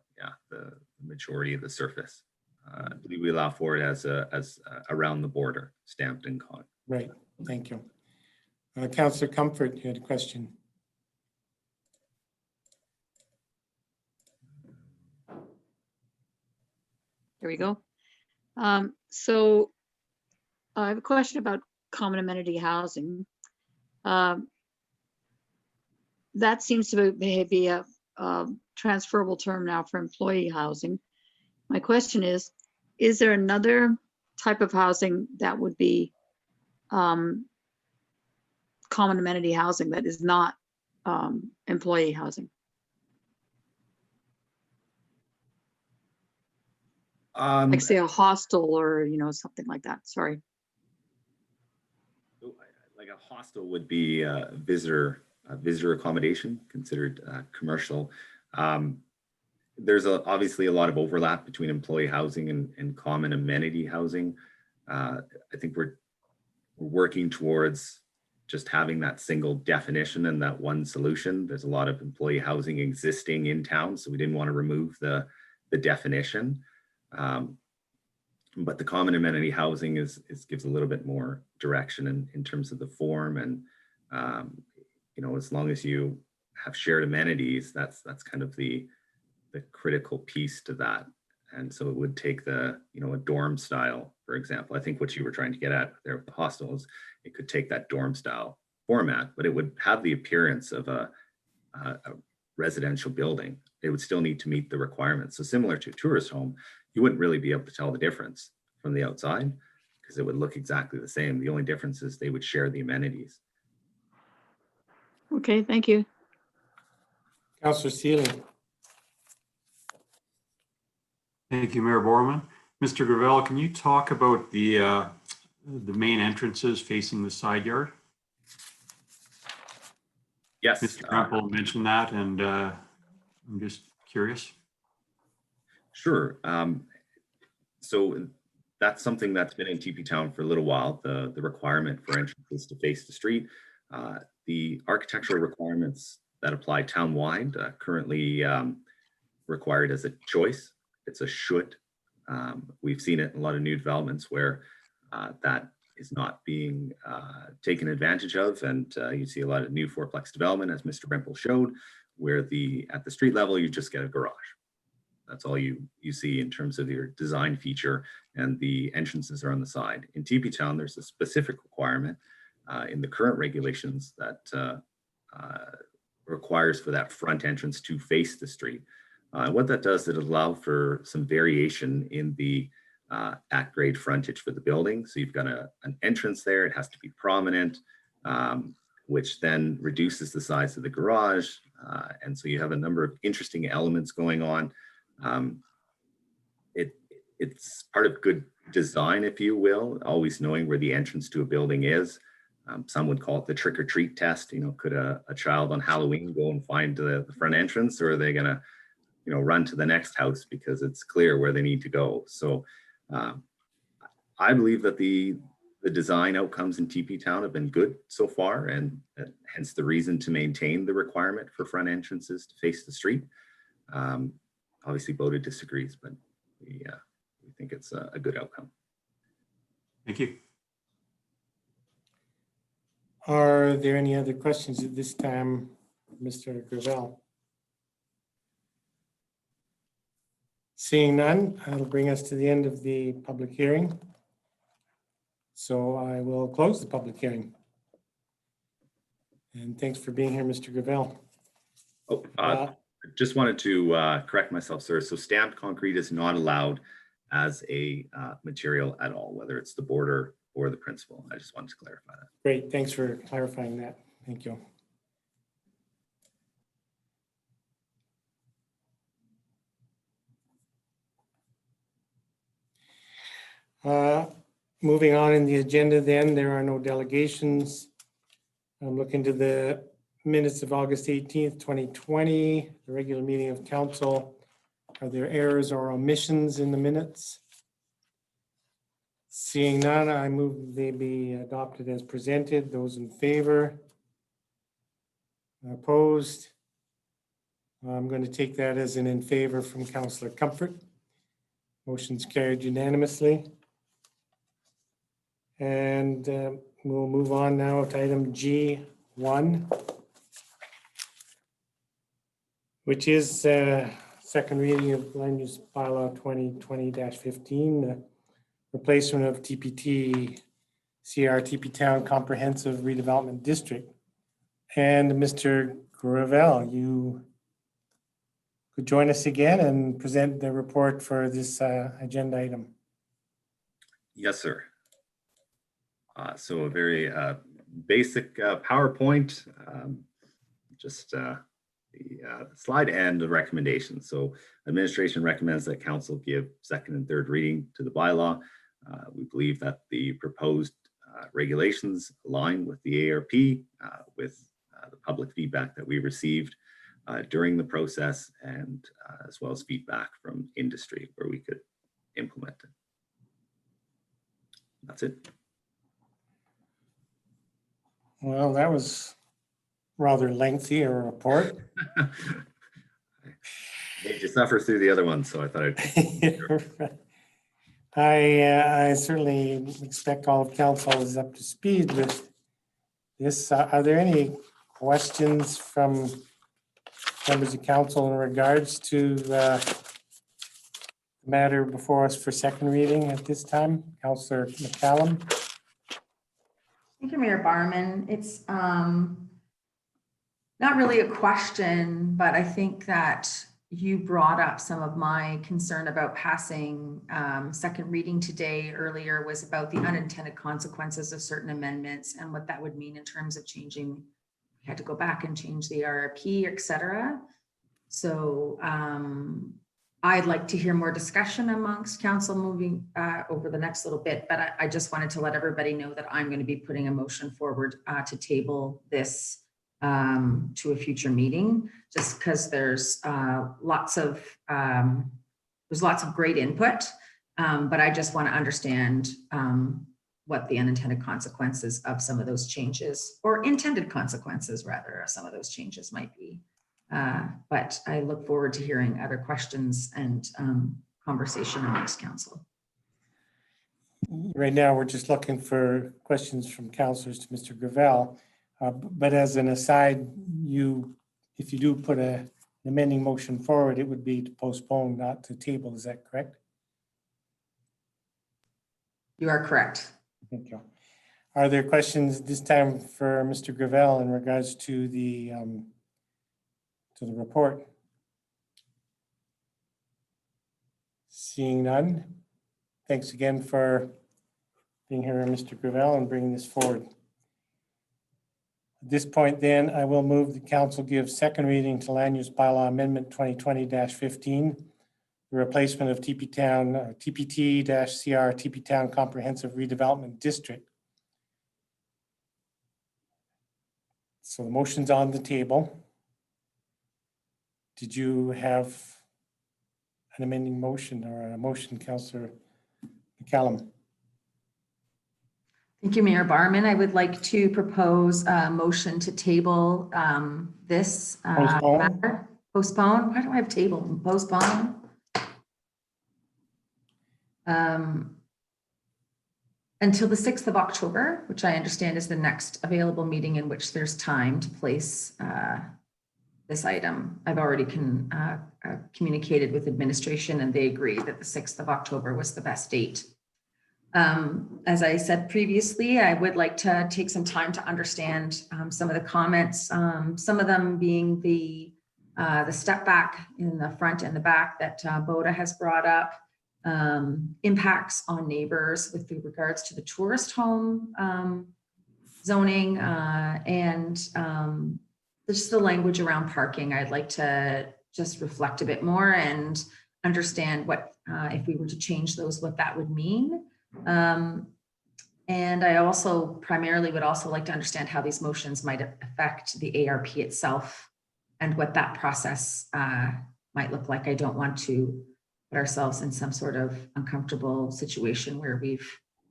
majority of the surface. I believe we allow for it as around the border, stamped in con. Right, thank you. Councillor Comfort, you had a question. There we go. So I have a question about common amenity housing. That seems to be a transferable term now for employee housing. My question is there another type of housing that would be common amenity housing that is not employee housing? Like say a hostel or, something like that. Sorry. Like a hostel would be visitor accommodation, considered commercial. There's obviously a lot of overlap between employee housing and common amenity housing. I think we're working towards just having that single definition and that one solution. There's a lot of employee housing existing in town, so we didn't want to remove the definition. But the common amenity housing gives a little bit more direction in terms of the form, and you know, as long as you have shared amenities, that's kind of the critical piece to that. And so it would take the, you know, a dorm style, for example. I think what you were trying to get at there with the hostels, it could take that dorm style format, but it would have the appearance of a residential building. It would still need to meet the requirements. So similar to a tourist home, you wouldn't really be able to tell the difference from the outside because it would look exactly the same. The only difference is they would share the amenities. Okay, thank you. Councillor Sealy. Thank you, Mayor Borman. Mr. Gravel, can you talk about the main entrances facing the side yard? Yes. Mr. Krempel mentioned that, and I'm just curious. Sure. So that's something that's been in Teepee Town for a little while, the requirement for entrances to face the street. The architectural requirements that apply town-wide currently required as a choice. It's a should. We've seen it in a lot of new developments where that is not being taken advantage of, and you see a lot of new fourplex development, as Mr. Rempel showed, where at the street level you just get a garage. That's all you see in terms of your design feature, and the entrances are on the side. In Teepee Town, there's a specific requirement in the current regulations that requires for that front entrance to face the street. What that does, it allows for some variation in the at-grade frontage for the building. So you've got an entrance there, it has to be prominent, which then reduces the size of the garage. And so you have a number of interesting elements going on. It's part of good design, if you will, always knowing where the entrance to a building is. Some would call it the trick or treat test. You know, could a child on Halloween go and find the front entrance, or are they going to, you know, run to the next house because it's clear where they need to go? So I believe that the design outcomes in Teepee Town have been good so far, and hence the reason to maintain the requirement for front entrances to face the street. Obviously, Boda disagrees, but we think it's a good outcome. Thank you. Are there any other questions at this time, Mr. Gravel? Seeing none, that'll bring us to the end of the public hearing. So I will close the public hearing. And thanks for being here, Mr. Gravel. Oh, just wanted to correct myself, sir. So stamped concrete is not allowed as a material at all, whether it's the border or the principal. I just wanted to clarify that. Great, thanks for clarifying that. Thank you. Moving on in the agenda then, there are no delegations. I'm looking to the minutes of August 18th, 2020, the regular meeting of council. Are there errors or omissions in the minutes? Seeing none, I move they be adopted as presented. Those in favor? Opposed? I'm going to take that as an in favor from Councillor Comfort. Motion's carried unanimously. And we'll move on now to item G1, which is second reading of land use bylaw 2020-15, replacement of TPT-CR Teepee Town Comprehensive Redevelopment District. And Mr. Gravel, you could join us again and present the report for this agenda item. Yes, sir. So a very basic PowerPoint, just the slide and the recommendations. So administration recommends that council give second and third reading to the bylaw. We believe that the proposed regulations align with the ARP, with the public feedback that we received during the process, and as well as feedback from industry where we could implement it. That's it. Well, that was rather lengthy a report. Made you suffer through the other one, so I thought I'd. I certainly expect all of council is up to speed with this. Are there any questions from members of council in regards to the matter before us for second reading at this time? Councillor McCallum? Thank you, Mayor Barman. It's not really a question, but I think that you brought up some of my concern about passing second reading today. Earlier was about the unintended consequences of certain amendments and what that would mean in terms of changing. We had to go back and change the RRP, et cetera. So I'd like to hear more discussion amongst council moving over the next little bit, but I just wanted to let everybody know that I'm going to be putting a motion forward to table this to a future meeting, just because there's lots of great input, but I just want to understand what the unintended consequences of some of those changes, or intended consequences rather, of some of those changes might be. But I look forward to hearing other questions and conversation amongst council. Right now, we're just looking for questions from councillors to Mr. Gravel. But as an aside, if you do put an amending motion forward, it would be to postpone, not to table. Is that correct? You are correct. Thank you. Are there questions this time for Mr. Gravel in regards to the report? Seeing none. Thanks again for being here, Mr. Gravel, and bringing this forward. At this point, then, I will move the council give second reading to Land Use Bylaw Amendment 2020-15, the replacement of TPT-CR, Teepee Town Comprehensive Redevelopment District. So the motion's on the table. Did you have an amending motion or a motion, Councillor McCallum? Thank you, Mayor Barman. I would like to propose a motion to table this matter. Postpone. Why do I have table? Postpone. Until the 6th of October, which I understand is the next available meeting in which there's time to place this item. I've already communicated with administration and they agree that the 6th of October was the best date. As I said previously, I would like to take some time to understand some of the comments, some of them being the step back in the front and the back that Boda has brought up, impacts on neighbors with regards to the tourist home zoning and just the language around parking. I'd like to just reflect a bit more and understand what, if we were to change those, what that would mean. And I also primarily would also like to understand how these motions might affect the ARP itself and what that process might look like. I don't want to put ourselves in some sort of uncomfortable situation where we've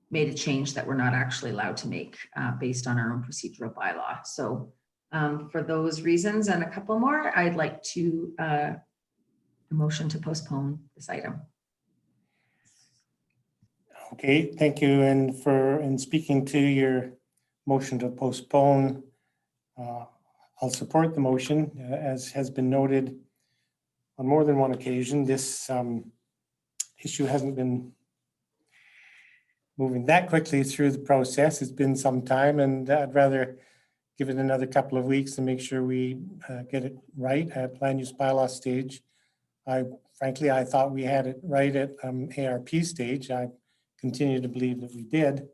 made a change that we're not actually allowed to make based on our own procedural bylaw. So for those reasons and a couple more, I'd like to a motion to postpone this item. Okay, thank you. And in speaking to your motion to postpone, I'll support the motion. As has been noted on more than one occasion, this issue hasn't been moving that quickly through the process. It's been some time, and I'd rather give it another couple of weeks to make sure we get it right at land use bylaw stage. Frankly, I thought we had it right at ARP stage. I continue to believe that we did.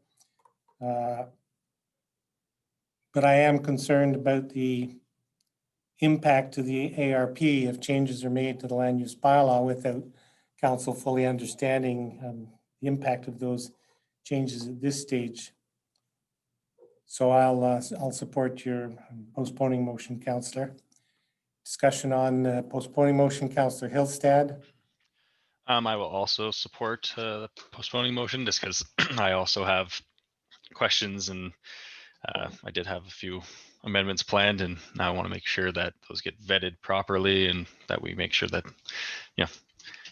But I am concerned about the impact to the ARP if changes are made to the land use bylaw without council fully understanding the impact of those changes at this stage. So I'll support your postponing motion, Councillor. Discussion on postponing motion, Councillor Hillstad. I will also support the postponing motion just because I also have questions and I did have a few amendments planned, and now I want to make sure that those get vetted properly and that we make sure that,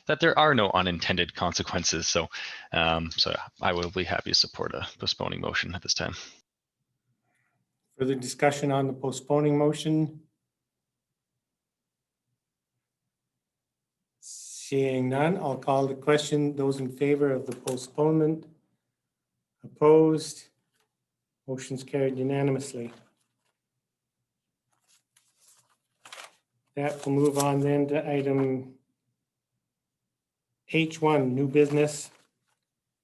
that there are no unintended consequences. So, so I will be happy to support a postponing motion at this time. Further discussion on the postponing motion? Seeing none, I'll call the question. Those in favor of the postponement? Opposed? Motion's carried unanimously. That will move on then to item H1, new business,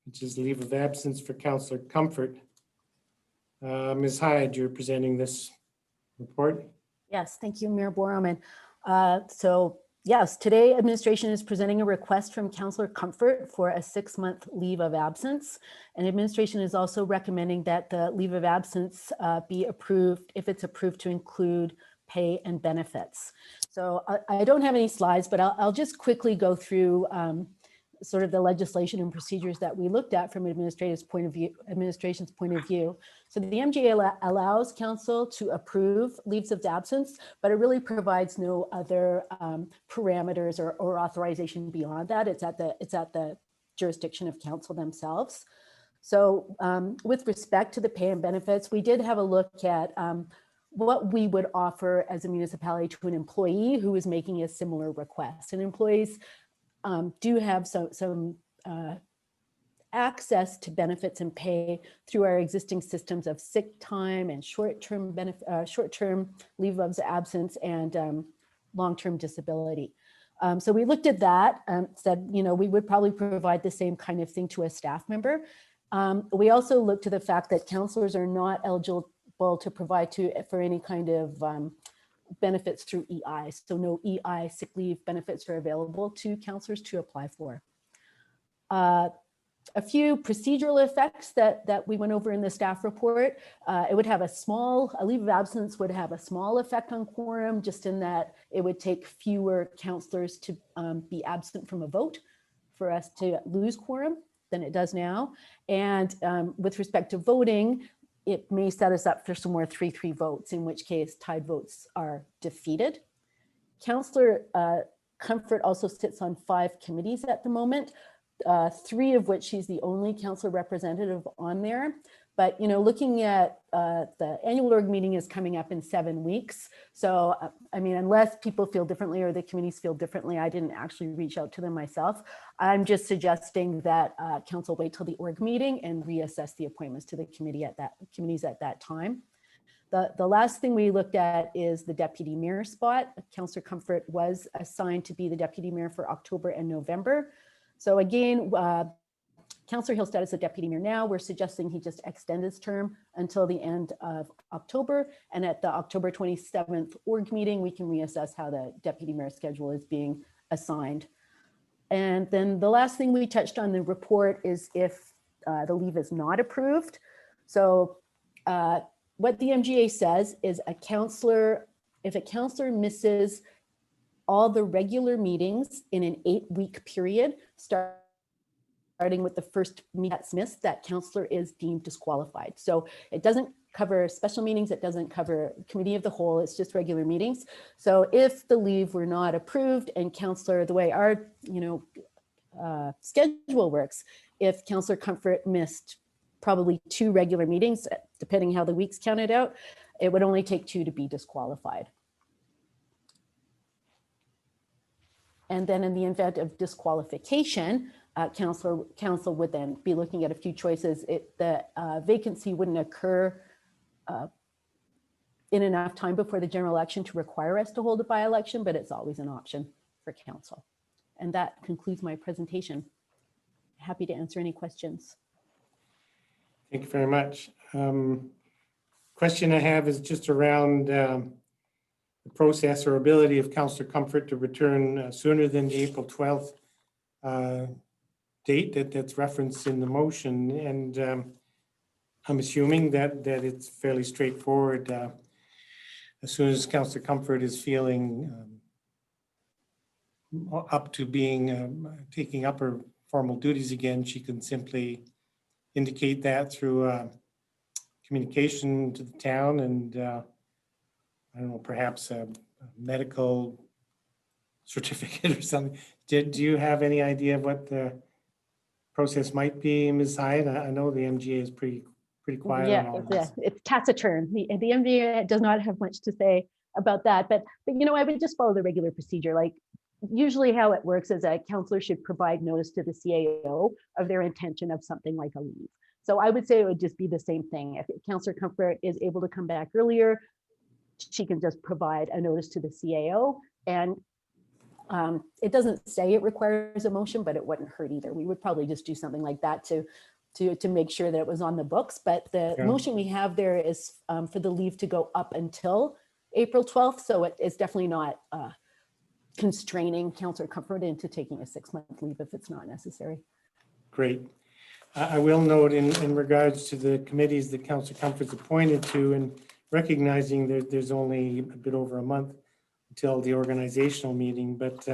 which is leave of absence for Councillor Comfort. Ms. Hyde, you're presenting this report. Yes, thank you, Mayor Borman. So yes, today administration is presenting a request from Councillor Comfort for a 6-month leave of absence. And administration is also recommending that the leave of absence be approved if it's approved to include pay and benefits. So I don't have any slides, but I'll just quickly go through sort of the legislation and procedures that we looked at from administration's point of view. So the MGA allows council to approve leaves of absence, but it really provides no other parameters or authorization beyond that. It's at the jurisdiction of council themselves. So with respect to the pay and benefits, we did have a look at what we would offer as a municipality to an employee who is making a similar request. And employees do have some access to benefits and pay through our existing systems of sick time and short-term leave of absence and long-term disability. So we looked at that, said, we would probably provide the same kind of thing to a staff member. We also looked to the fact that councillors are not eligible to provide for any kind of benefits through EI. So no EI sick leave benefits are available to councillors to apply for. A few procedural effects that we went over in the staff report. It would have a leave of absence would have a small effect on quorum, just in that it would take fewer councillors to be absent from a vote for us to lose quorum than it does now. And with respect to voting, it may set us up for some more 3-3 votes, in which case tied votes are defeated. Councillor Comfort also sits on 5 committees at the moment, 3 of which she's the only councillor representative on there. But, looking at the annual org meeting is coming up in 7 weeks. So, unless people feel differently or the committees feel differently, I didn't actually reach out to them myself. I'm just suggesting that council wait till the org meeting and reassess the appointments to the committees at that time. The last thing we looked at is the deputy mayor spot. Councillor Comfort was assigned to be the deputy mayor for October and November. So again, Councillor Hillstead is the deputy mayor now. We're suggesting he just extend his term until the end of October. And at the October 27th org meeting, we can reassess how the deputy mayor schedule is being assigned. And then the last thing we touched on the report is if the leave is not approved. So what the MGA says is if a councillor misses all the regular meetings in an 8-week period, starting with the first meeting that's missed, that councillor is deemed disqualified. So it doesn't cover special meetings, it doesn't cover committee of the whole, it's just regular meetings. So if the leave were not approved and councillor, the way our schedule works, if Councillor Comfort missed probably 2 regular meetings, depending how the weeks counted out, it would only take 2 to be disqualified. And then in the event of disqualification, council would then be looking at a few choices. The vacancy wouldn't occur in enough time before the general election to require us to hold a by-election, but it's always an option for council. And that concludes my presentation. Happy to answer any questions. Thank you very much. Question I have is just around the process or ability of Councillor Comfort to return sooner than the April 12th date that's referenced in the motion. And I'm assuming that it's fairly straightforward. As soon as Councillor Comfort is feeling up to being, taking up her formal duties again, she can simply indicate that through communication to the town and I don't know, perhaps a medical certificate or something. Do you have any idea of what the process might be, Ms. Hyde? I know the MGA is pretty quiet on all this. It's taciturn. The MVA does not have much to say about that, but you know, I would just follow the regular procedure. Like usually how it works is a counselor should provide notice to the CAO of their intention of something like a leave. So I would say it would just be the same thing. If Councillor Comfort is able to come back earlier, she can just provide a notice to the CAO, and it doesn't say it requires a motion, but it wouldn't hurt either. We would probably just do something like that to make sure that it was on the books. But the motion we have there is for the leave to go up until April 12th. So it is definitely not constraining Councillor Comfort into taking a 6-month leave if it's not necessary. Great. I will note in regards to the committees that Councillor Comfort's appointed to, and recognizing that there's only a bit over a month until the organizational meeting, but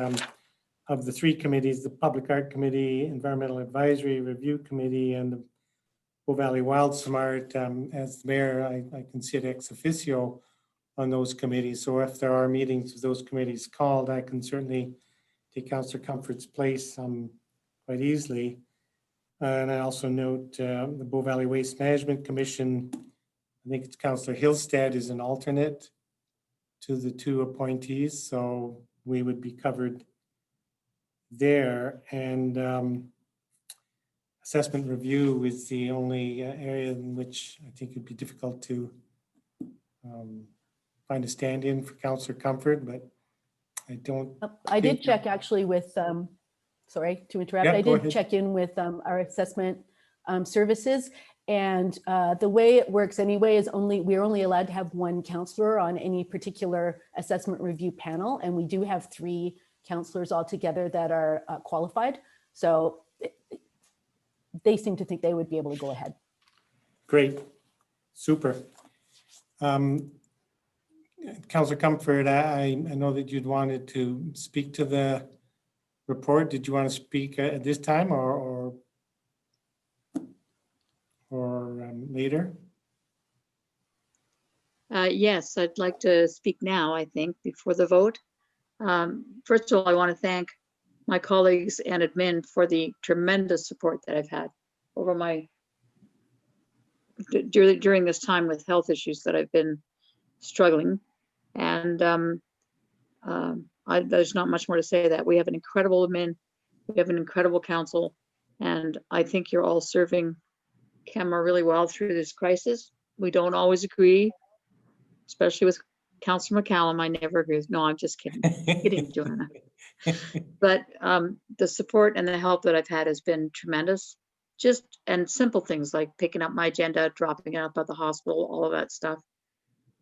of the 3 committees, the Public Art Committee, Environmental Advisory Review Committee, and the Bow Valley Wild Smart, as mayor, I can sit ex officio on those committees. So if there are meetings of those committees called, I can certainly take Councillor Comfort's place quite easily. And I also note the Bow Valley Waste Management Commission, I think it's Councillor Hillstead is an alternate to the 2 appointees, so we would be covered there. And assessment review is the only area in which I think it'd be difficult to find a stand-in for Councillor Comfort, but I don't. I did check actually with, sorry to interrupt, Yeah, I go did ahead. check in with our assessment services, and the way it works anyway is we're only allowed to have 1 counselor on any particular assessment review panel, and we do have 3 counselors altogether that are qualified. So they seem to think they would be able to go ahead. Great, super. Councillor Comfort, I know that you'd wanted to speak to the report. Did you want to speak at this time or later? Yes, I'd like to speak now, I think, before the vote. First of all, I want to thank my colleagues and admin for the tremendous support that I've had over during this time with health issues that I've been struggling. And there's not much more to say. That we have an incredible admin, we have an incredible council, and I think you're all serving Canmore really well through this crisis. We don't always agree, especially with Councillor McCallum. I never agree with. No, I'm just kidding. Kidding, Joanna. But the support and the help that I've had has been tremendous. And simple things like picking up my agenda, dropping it up at the hospital, all of that stuff.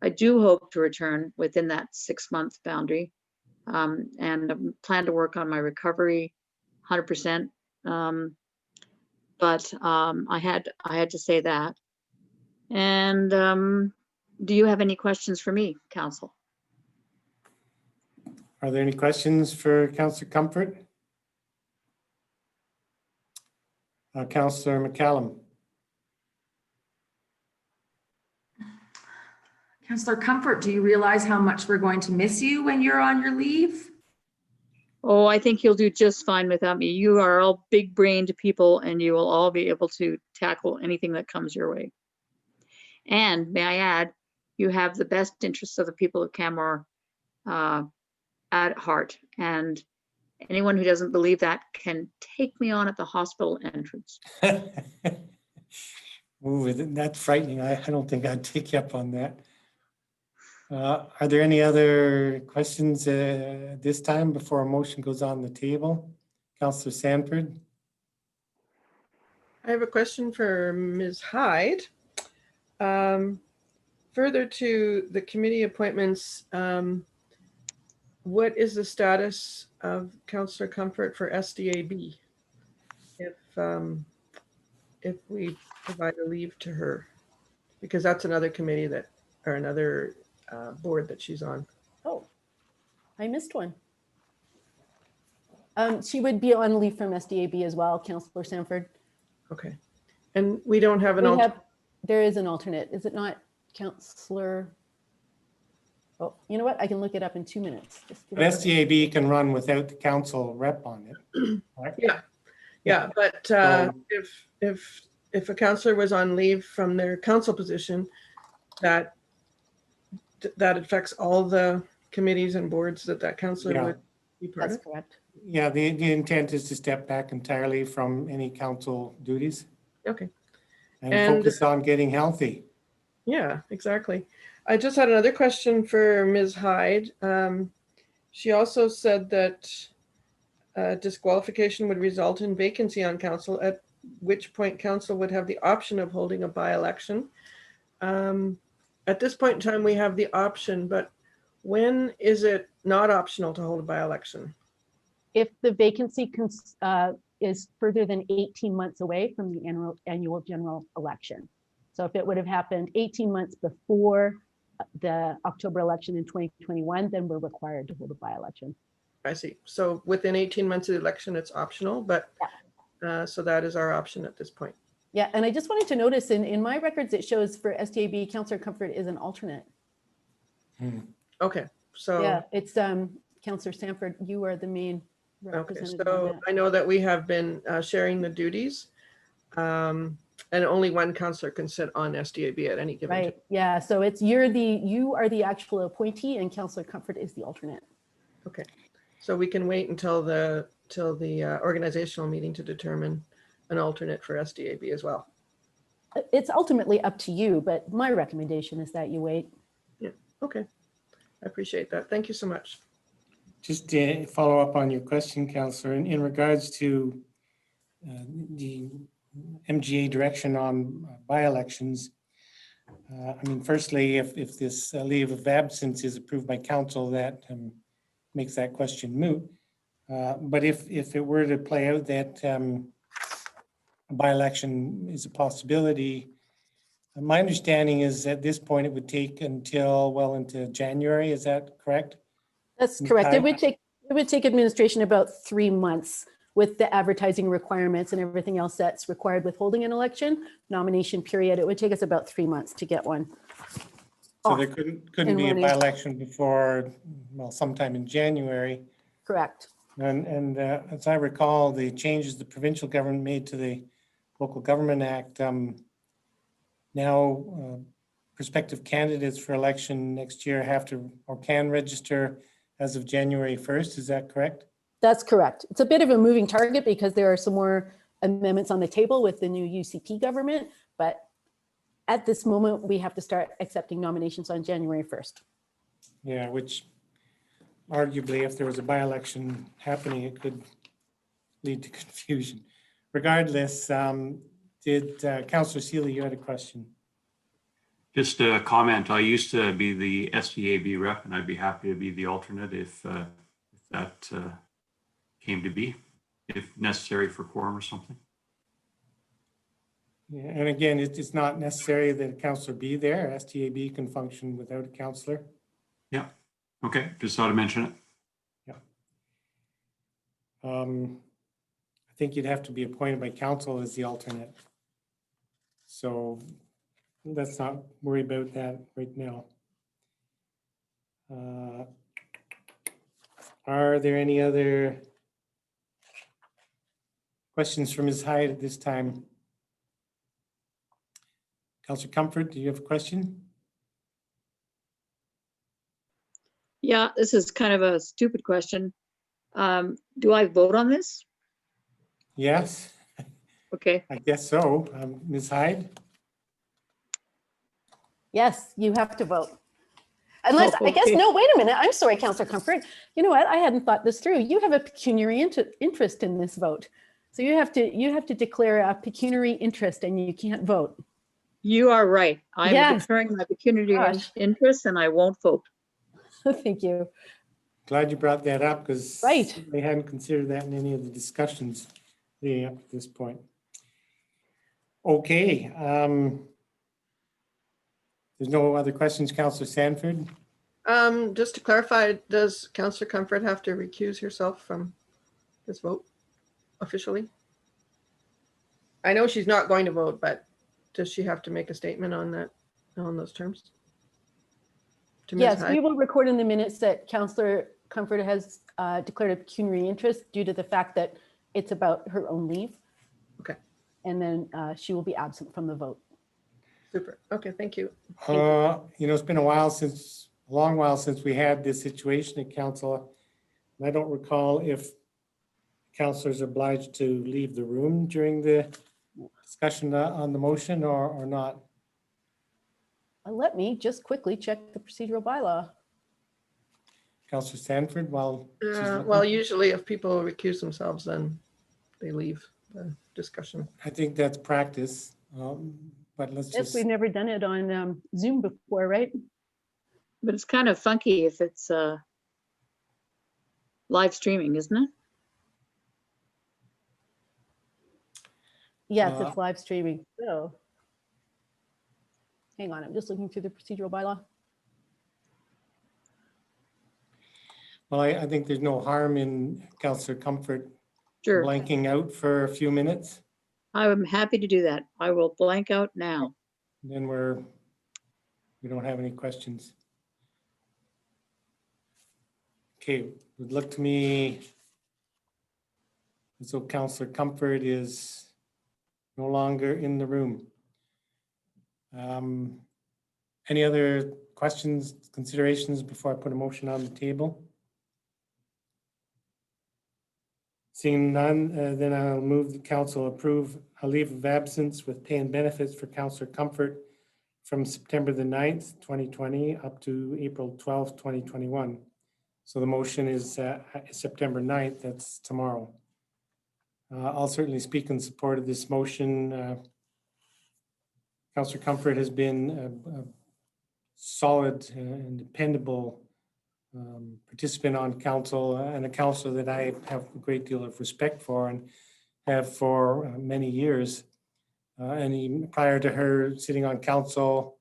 I do hope to return within that 6-month boundary, and plan to work on my recovery 100%. But I had to say that. And do you have any questions for me, Council? Are there any questions for Councillor Comfort? Councillor McCallum. Councillor Comfort, do you realize how much we're going to miss you when you're on your leave? Oh, I think you'll do just fine without me. You are all big-brained people, and you will all be able to tackle anything that comes your way. And may I add, you have the best interests of the people of Canmore at heart. And anyone who doesn't believe that can take me on at the hospital entrance. Ooh, that's frightening. I don't think I'd take you up on that. Are there any other questions this time before a motion goes on the table? Councillor Sanford? I have a question for Ms. Hyde. Further to the committee appointments, what is the status of Councillor Comfort for SDAB if we provide a leave to her? Because that's another committee or another board that she's on. Oh, I missed one. She would be on leave from SDAB as well, Councillor Sanford. Okay. And we don't have an We alternate. have, there is an alternate, is it not, Councillor? Oh, you know what? I can look it up in 2 minutes. Just give But me a second. SDAB can run without the council rep on it. Right? Yeah, but if a councillor was on leave from their council position, that affects all the committees and boards that councillor Yeah. would be part That's of. correct. Yeah, the intent is to step back entirely from any council duties Okay. and And- focus on getting healthy. Yeah, exactly. I just had another question for Ms. Hyde. She also said that disqualification would result in vacancy on council, at which point council would have the option of holding a by-election. At this point in time, we have the option, but when is it not optional to hold a by-election? If the vacancy is further than 18 months away from the annual general election. So if it would have happened 18 months before the October election in 2021, then we're required to hold a by-election. I see. So within 18 months of the election, it's optional, but so that is our option at this point. Yeah, and I just wanted to notice in my records, it shows for SDAB, Councillor Comfort is an alternate. Okay, so. Yeah, it's Councillor Sanford, you are the main Okay, representative. so I know that we have been sharing the duties, and only one councillor can sit on SDAB at any given time. Right, yeah, so it's you are the actual appointee and Councillor Comfort is the alternate. Okay, so we can wait until the organizational meeting to determine an alternate for SDAB as well. It's ultimately up to you, but my recommendation is that you wait. Yeah, okay. I appreciate that. Thank you so much. Just to follow up on your question, Councillor, in regards to the MGA direction on by-elections. I mean, firstly, if this leave of absence is approved by council, that makes that question moot. But if it were to play out that a by-election is a possibility, my understanding is at this point it would take until well into January. Is that correct? That's correct. It would take administration about 3 months with the advertising requirements and everything else that's required with holding an election nomination period. It would take us about 3 months to get one. So there couldn't be a by-election before, well, sometime in January. Correct. And as I recall, the changes the provincial government made to the Local Government Act, now prospective candidates for election next year have to or can register as of January 1st. Is that correct? That's correct. It's a bit of a moving target because there are some more amendments on the table with the new UCP government, but at this moment, we have to start accepting nominations on January 1st. Yeah, which arguably, if there was a by-election happening, it could lead to confusion. Regardless, did Councillor Seeley, you had a question? Just a comment. I used to be the SDAB rep, and I'd be happy to be the alternate if that came to be, if necessary for quorum or something. Yeah, and again, it's not necessary that a councillor be there. SDAB can function without a councillor. Yeah. Okay. Just thought to mention it. Yeah. I think you'd have to be appointed by council as the alternate. So let's not worry about that right now. Are there any other questions from Ms. Hyde at this time? Councillor Comfort, do you have a question? Yeah, this is kind of a stupid question. Do I vote on this? Yes, Okay. I guess so. Ms. Hyde? Yes, you have to vote. Unless, Oh, I guess, okay. no, wait a minute. I'm sorry, Councillor Comfort. You know what? I hadn't thought this through. You have a pecuniary interest in this vote. So you have to declare a pecuniary interest and you can't vote. You are right. I'm Yes. declaring my pecuniary Gosh. interest and I won't vote. Thank you. Glad you brought that up because Right. they hadn't considered that in any of the discussions leading up to this point. Okay. There's no other questions, Councillor Sanford? Just to clarify, does Councillor Comfort have to recuse herself from this vote officially? I know she's not going to vote, but does she have to make a statement on that, on those terms? To Ms. Yes, Hyde? we will record in the minutes that Councillor Comfort has declared a pecuniary interest due to the fact that it's about her own leave. Okay. And then she will be absent from the vote. Super. Okay, thank you. You know, it's been a long while since we had this situation at council. And I don't recall if councillors are obliged to leave the room during the discussion on the motion or not. Let me just quickly check the procedural bylaw. Councillor Sanford, while she's looking. Well, usually if people recuse themselves, then they leave the discussion. I think that's practice, but let's Yes, just. we've never done it on Zoom before, right? But it's kind of funky if it's live streaming, isn't it? Yes, it's live streaming. So hang on, I'm just looking through the procedural bylaw. Well, I think there's no harm in Councillor Comfort Sure. blanking out for a few minutes. I'm happy to do that. I will blank out now. Then we don't have any questions. Okay, would look to me as though Councillor Comfort is no longer in the room. Any other questions, considerations before I put a motion on the table? Seeing none, then I'll move the council approve a leave of absence with pay and benefits for Councillor Comfort from September the 9th, 2020 up to April 12th, 2021. So the motion is September 9th, that's tomorrow. I'll certainly speak in support of this motion. Councillor Comfort has been a solid and dependable participant on council and a councillor that I have a great deal of respect for and have for many years. And even prior to her sitting on council,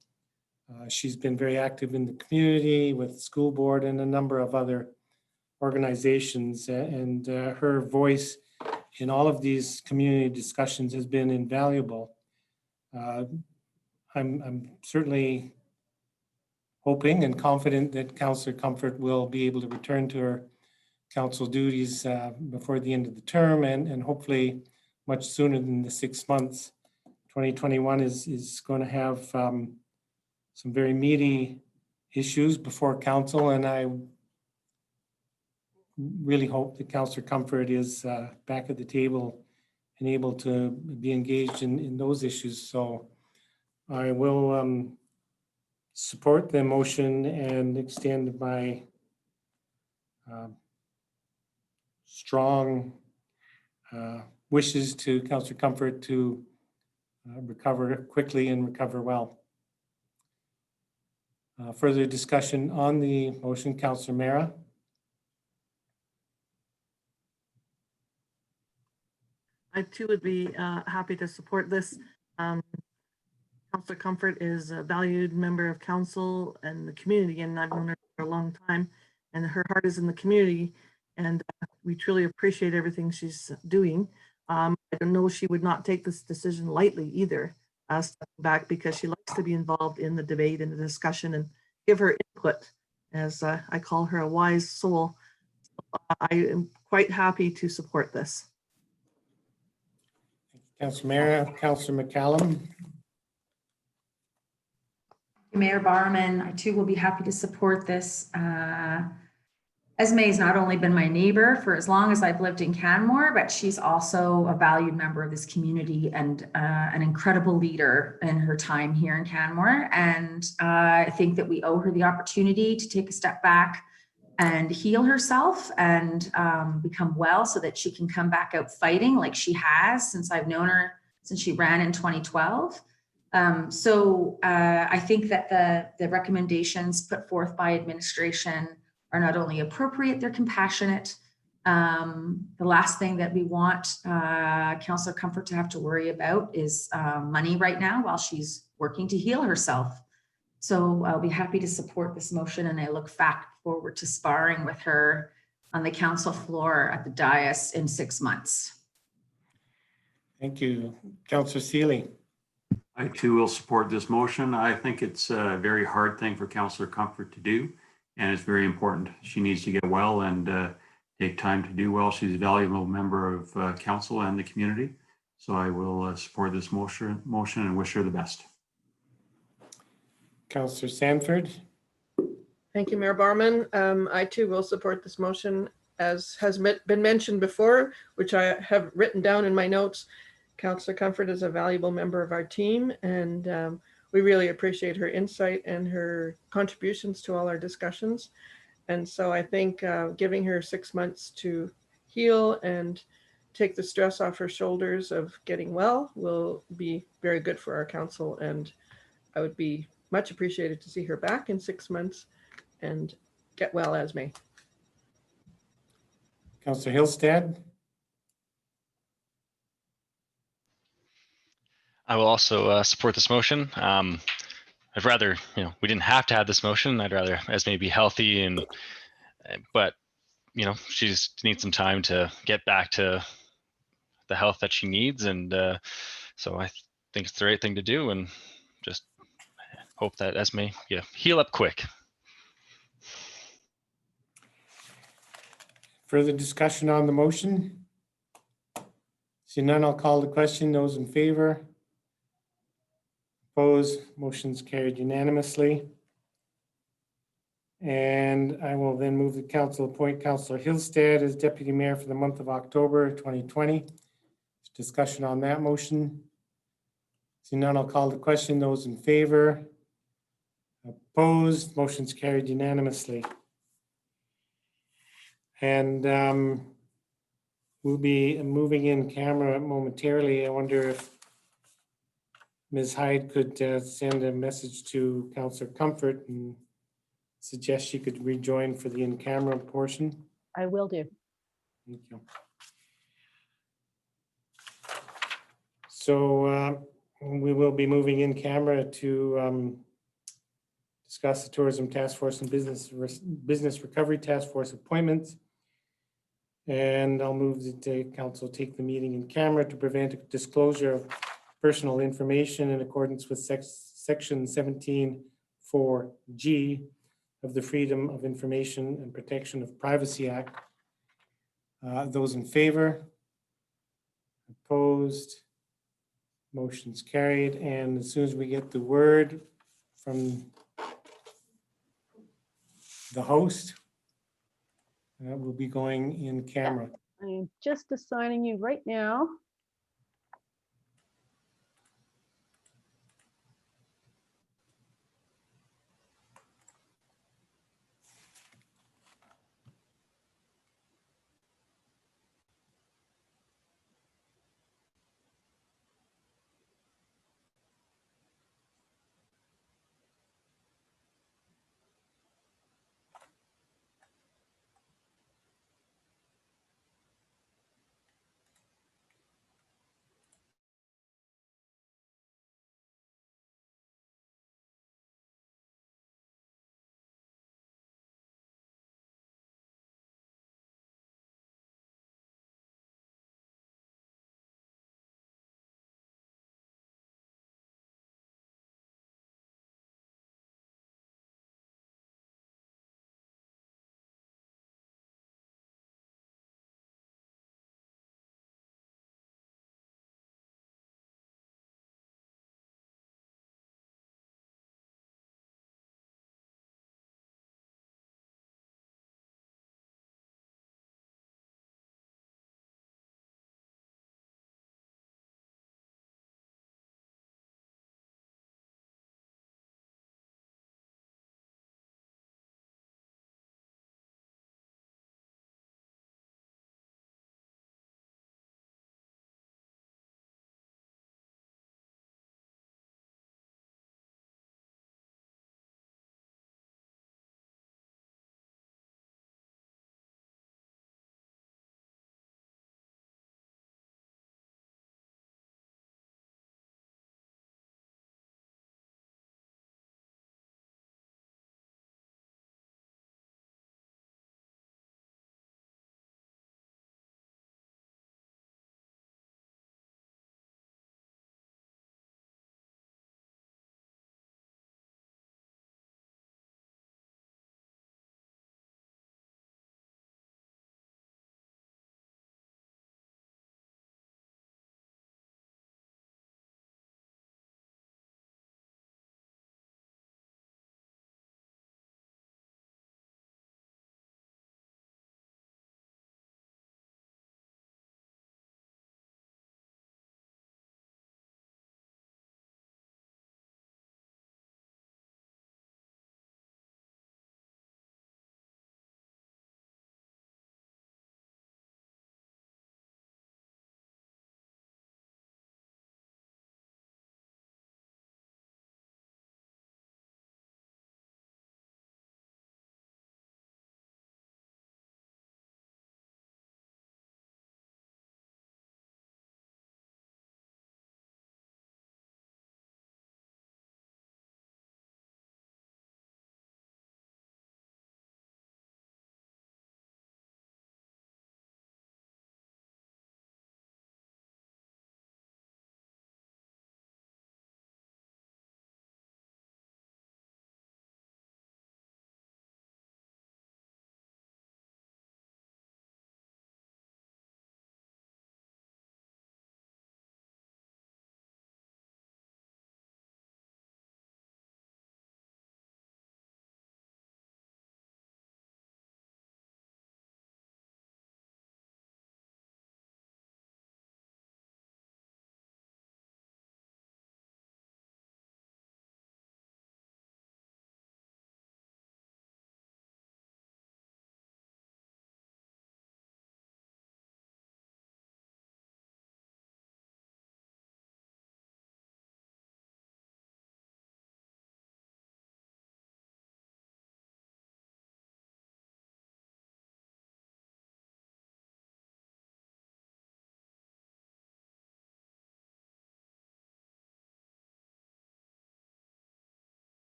she's been very active in the community with the school board and a number of other organizations. And her voice in all of these community discussions has been invaluable. I'm certainly hoping and confident that Councillor Comfort will be able to return to her council duties before the end of the term and hopefully much sooner than the 6 months. 2021 is going to have some very meaty issues before council, and I really hope that Councillor Comfort is back at the table and able to be engaged in those issues. So I will support the motion and extend my strong wishes to Councillor Comfort to recover quickly and recover well. Further discussion on the motion, Councillor Mara. I too would be happy to support this. Councillor Comfort is a valued member of council and the community, and I've known her for a long time, and her heart is in the community, and we truly appreciate everything she's doing. I don't know, she would not take this decision lightly either, stepping back, because she likes to be involved in the debate and the discussion and give her input, as I call her a wise soul. I am quite happy to support this. Councillor Mara, Councillor McCallum. Mayor Barman, I too will be happy to support this. Esme has not only been my neighbor for as long as I've lived in Canmore, but she's also a valued member of this community and an incredible leader in her time here in Canmore. And I think that we owe her the opportunity to take a step back and heal herself and become well so that she can come back out fighting like she has since I've known her, since she ran in 2012. So I think that the recommendations put forth by administration are not only appropriate, they're compassionate. The last thing that we want Councillor Comfort to have to worry about is money right now while she's working to heal herself. So I'll be happy to support this motion, and I look forward to sparring with her on the council floor at the dais in 6 months. Thank you. Councillor Seeley. I too will support this motion. I think it's a very hard thing for Councillor Comfort to do, and it's very important. She needs to get well and take time to do well. She's a valuable member of council and the community. So I will support this motion and wish her the best. Councillor Sanford. Thank you, Mayor Barman. I too will support this motion. As has been mentioned before, which I have written down in my notes, Councillor Comfort is a valuable member of our team, and we really appreciate her insight and her contributions to all our discussions. And so I think giving her 6 months to heal and take the stress off her shoulders of getting well will be very good for our council. And I would be much appreciated to see her back in 6 months and get well as may. Councillor Hillstead. I will also support this motion. I'd rather, we didn't have to have this motion. I'd rather Esme be healthy, but she just needs some time to get back to the health that she needs, and so I think it's the right thing to do, and just hope that Esme, heal up quick. Further discussion on the motion? Seeing none, I'll call the question. Those in favor? Opposed? Motion's carried unanimously. And I will then move the council appoint Councillor Hillstead as Deputy Mayor for the month of October 2020. Discussion on that motion. Seeing none, I'll call the question. Those in favor? Opposed? Motion's carried unanimously. And we'll be moving in camera momentarily. I wonder if Ms. Hyde could send a message to Councillor Comfort and suggest she could rejoin for the in-camera portion. I will do. Thank you. So we will be moving in camera to discuss the Tourism Task Force and Business Recovery Task Force appointments. And I'll move that the council take the meeting in camera to prevent disclosure of personal information in accordance with section 17(4)(g) of the Freedom of Information and Protection of Privacy Act. Those in favor? Opposed? Motion's carried. And as soon as we get the word from the host, we'll be going in camera. I am just assigning you right now.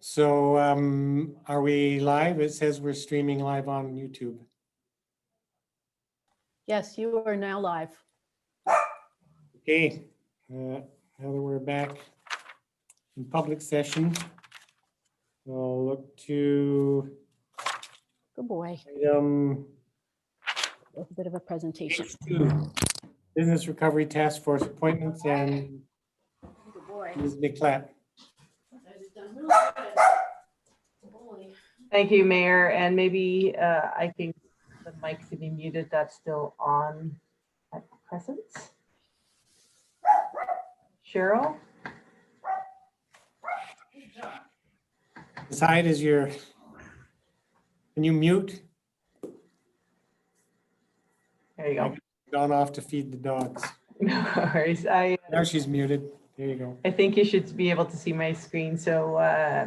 so are we live? It says we're streaming live on YouTube. Yes, you are now live. Okay, now that we're back in public session, we'll look to Good boy. item A bit of a presentation. H2, Business Recovery Task Force appointments, and Good boy. Ms. McLeod. Thank you, Mayor. And maybe I think the mic to be muted, that's still on at present. Cheryl? Side is your, can you mute? There you go. Gone off to feed the dogs. No worries. Now she's muted. There you go. I think you should be able to see my screen. So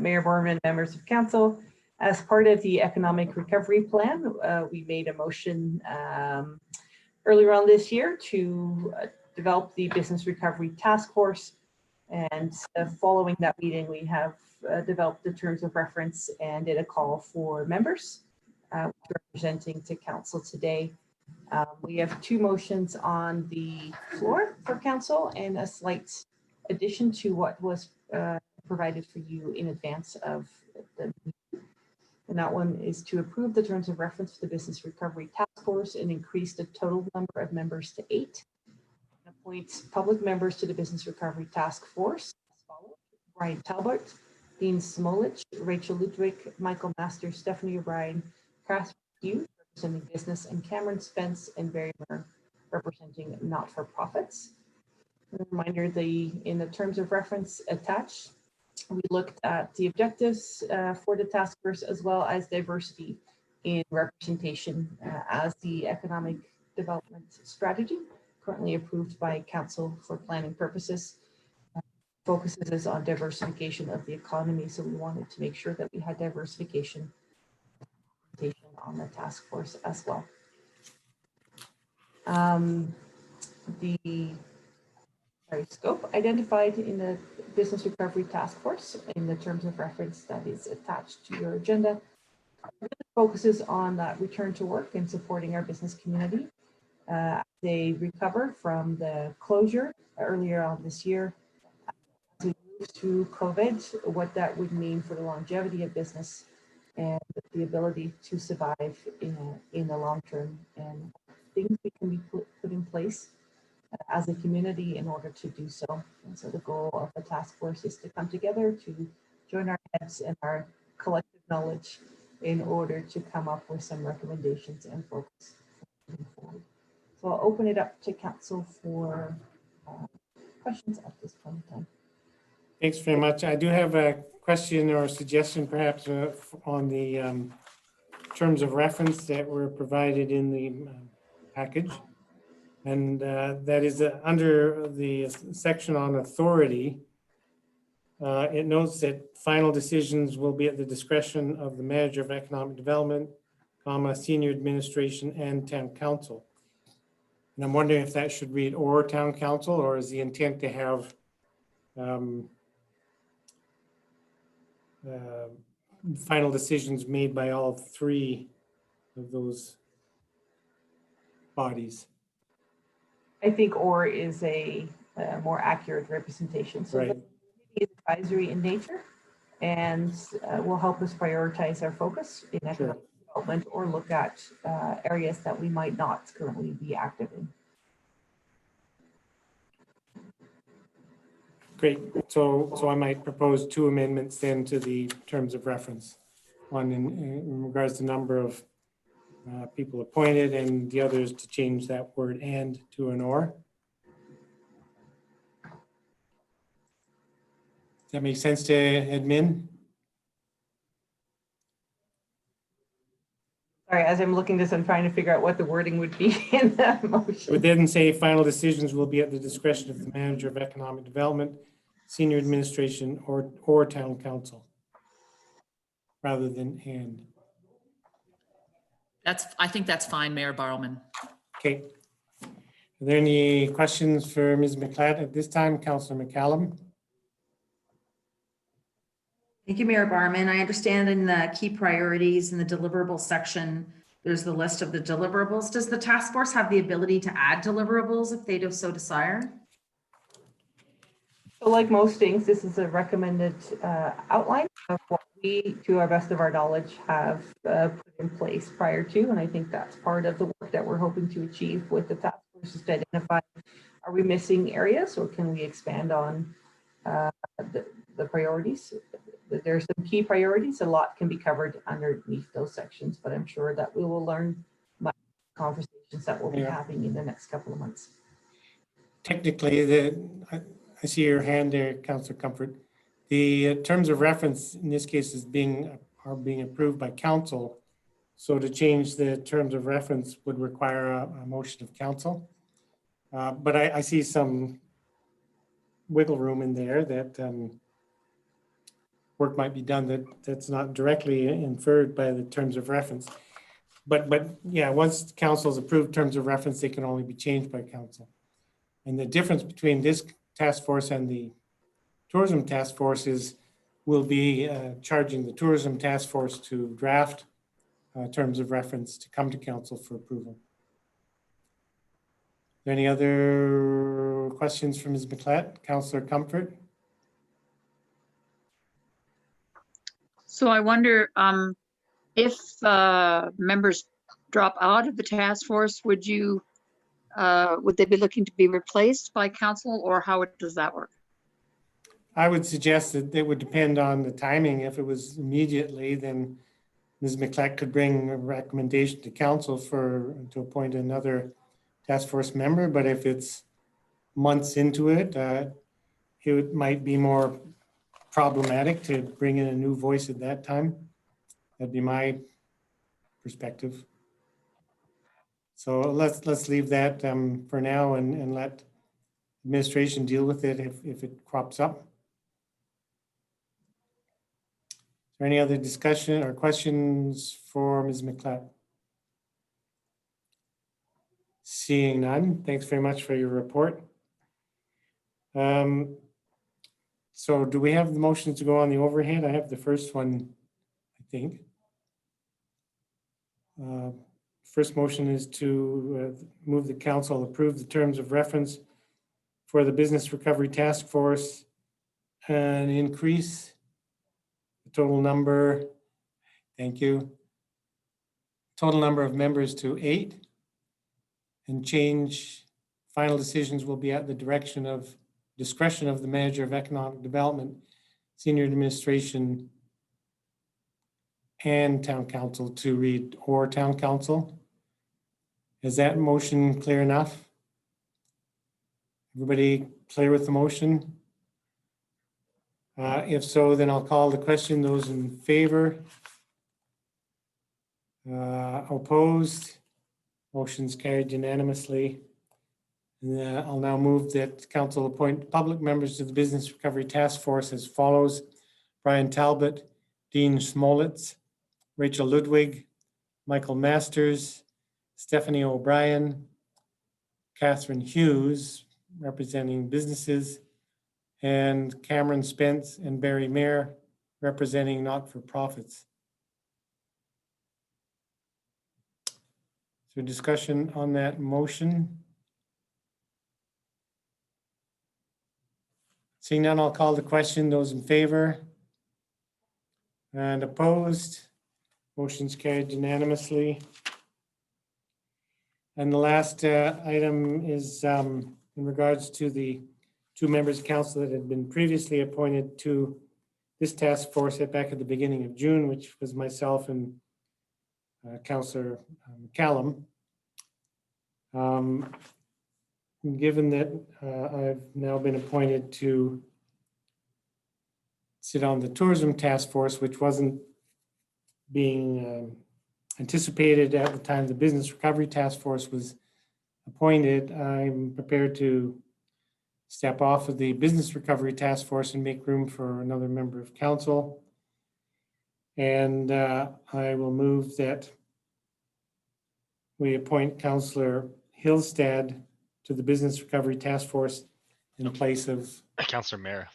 Mayor Borman, members of council, as part of the economic recovery plan, we made a motion earlier on this year to develop the business recovery task force. And following that meeting, we have developed the terms of reference and did a call for members representing to council today. We have two motions on the floor for council and a slight addition to what was provided for you in advance of the meeting. And that one is to approve the terms of reference for the Business Recovery Task Force and increase the total number of members to 8. And appoint public members to the Business Recovery Task Force as follows: Brian Talbot, Dean Smolich, Rachel Ludwig, Michael Masters, Stephanie O'Brien, Catherine Hughes, representing business, and Cameron Spence and Barry Murr, representing not-for-profits. A reminder, in the terms of reference attached, we looked at the objectives for the task force as well as diversity in representation as the economic development strategy currently approved by council for planning purposes. Focuses on diversification of the economy, so we wanted to make sure that we had diversification on the task force as well. The scope identified in the Business Recovery Task Force in the terms of reference that is attached to your agenda really focuses on that return to work and supporting our business community. They recover from the closure earlier on this year. As we move through COVID, what that would mean for the longevity of business and the ability to survive in the long term, and things we can be put in place as a community in order to do so. And so the goal of the task force is to come together to join our heads and our collective knowledge in order to come up with some recommendations and focus moving forward. So I'll open it up to council for questions at this point in time. Thanks very much. I do have a question or a suggestion perhaps on the terms of reference that were provided in the package. And that is under the section on authority. It notes that final decisions will be at the discretion of the manager of economic development, senior administration, and town council. And I'm wondering if that should read or town council, or is the intent to have final decisions made by all three of those bodies? I think or is a more accurate representation. So right. It's advisory in nature and will help us prioritize our focus in economic development or look at areas that we might not currently be active in. Great. So I might propose 2 amendments then to the terms of reference. One in regards to number of people appointed, and the others to change that word "and" to an "or." Does that make sense to admin? Sorry, as I'm looking this, I'm trying to figure out what the wording would be in that motion. It would then say final decisions will be at the discretion of the manager of economic development, senior administration, or town council, rather than "and." I think that's fine, Mayor Barrowman. Okay. Are there any questions for Ms. McLeod at this time? Councillor McCallum? Thank you, Mayor Barman. I understand in the key priorities in the deliverables section, there's the list of the deliverables. Does the task force have the ability to add deliverables if they do so desire? So like most things, this is a recommended outline of what we, to our best of our knowledge, have put in place prior to. And I think that's part of the work that we're hoping to achieve with the task force, is to identify, are we missing areas or can we expand on the priorities? There's some key priorities. A lot can be covered underneath those sections, but I'm sure that we will learn much conversations that we'll be having in the next couple of months. Technically, I see your hand there, Councillor Comfort. The terms of reference in this case are being approved by council. So to change the terms of reference would require a motion of council. But I see some wiggle room in there that work might be done that's not directly inferred by the terms of reference. But yeah, once council's approved terms of reference, they can only be changed by council. And the difference between this task force and the tourism task force is we'll be charging the tourism task force to draft terms of reference to come to council for approval. Any other questions from Ms. McLeod? Councillor Comfort? So I wonder if members drop out of the task force, would they be looking to be replaced by council, or how does that work? I would suggest that it would depend on the timing. If it was immediately, then Ms. McLeod could bring a recommendation to council to appoint another task force member. But if it's months into it, it might be more problematic to bring in a new voice at that time. That'd be my perspective. So let's leave that for now and let administration deal with it if it crops up. Is there any other discussion or questions for Ms. McLeod? Seeing none, thanks very much for your report. So do we have the motions to go on the overhead? I have the first one, I think. First motion is to move the council approve the terms of reference for the Business Recovery Task Force and increase the total number, thank you, total number of members to 8, and change, final decisions will be at the discretion of the Manager of Economic Development, Senior Administration, and Town Council to read or Town Council. Is that motion clear enough? Everybody clear with the motion? If so, then I'll call the question. Those in favor? Opposed? Motion's carried unanimously. And I'll now move that council appoint public members to the Business Recovery Task Force as follows: Brian Talbot, Dean Smolitz, Rachel Ludwig, Michael Masters, Stephanie O'Brien, Catherine Hughes, representing businesses, and Cameron Spence and Barry Mayer, representing not-for-profits. Is there discussion on that motion? Seeing none, I'll call the question. Those in favor and opposed? Motion's carried unanimously. And the last item is in regards to the 2 members of council that had been previously appointed to this task force back at the beginning of June, which was myself and Councillor McCallum. Given that I've now been appointed to sit on the tourism task force, which wasn't being anticipated at the time the Business Recovery Task Force was appointed, I'm prepared to step off of the Business Recovery Task Force and make room for another member of council. And I will move that we appoint Councillor Hillstad to the Business Recovery Task Force in place of Councillor Mayer.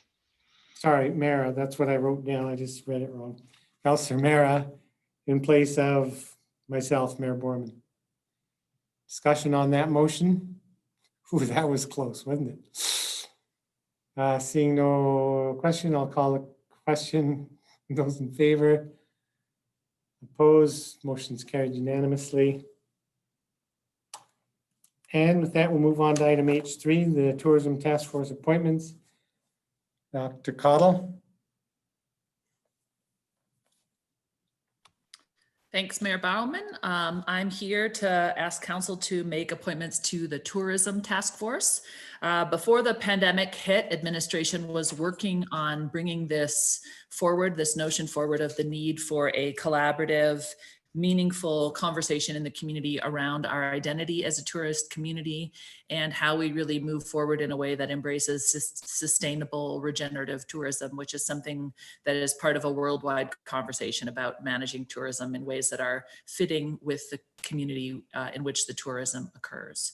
sorry, Mara, that's what I wrote down. I just read it wrong. Councillor Mara in place of myself, Mayor Borman. Discussion on that motion? Ooh, that was close, wasn't it? Seeing no question, I'll call a question. Those in favor? Opposed? Motion's carried unanimously. And with that, we'll move on to item H3, the Tourism Task Force appointments. Dr. Cottle. Thanks, Mayor Bauman. I'm here to ask council to make appointments to the Tourism Task Force. Before the pandemic hit, administration was working on bringing this forward, this notion forward of the need for a collaborative, meaningful conversation in the community around our identity as a tourist community and how we really move forward in a way that embraces sustainable regenerative tourism, which is something that is part of a worldwide conversation about managing tourism in ways that are fitting with the community in which the tourism occurs.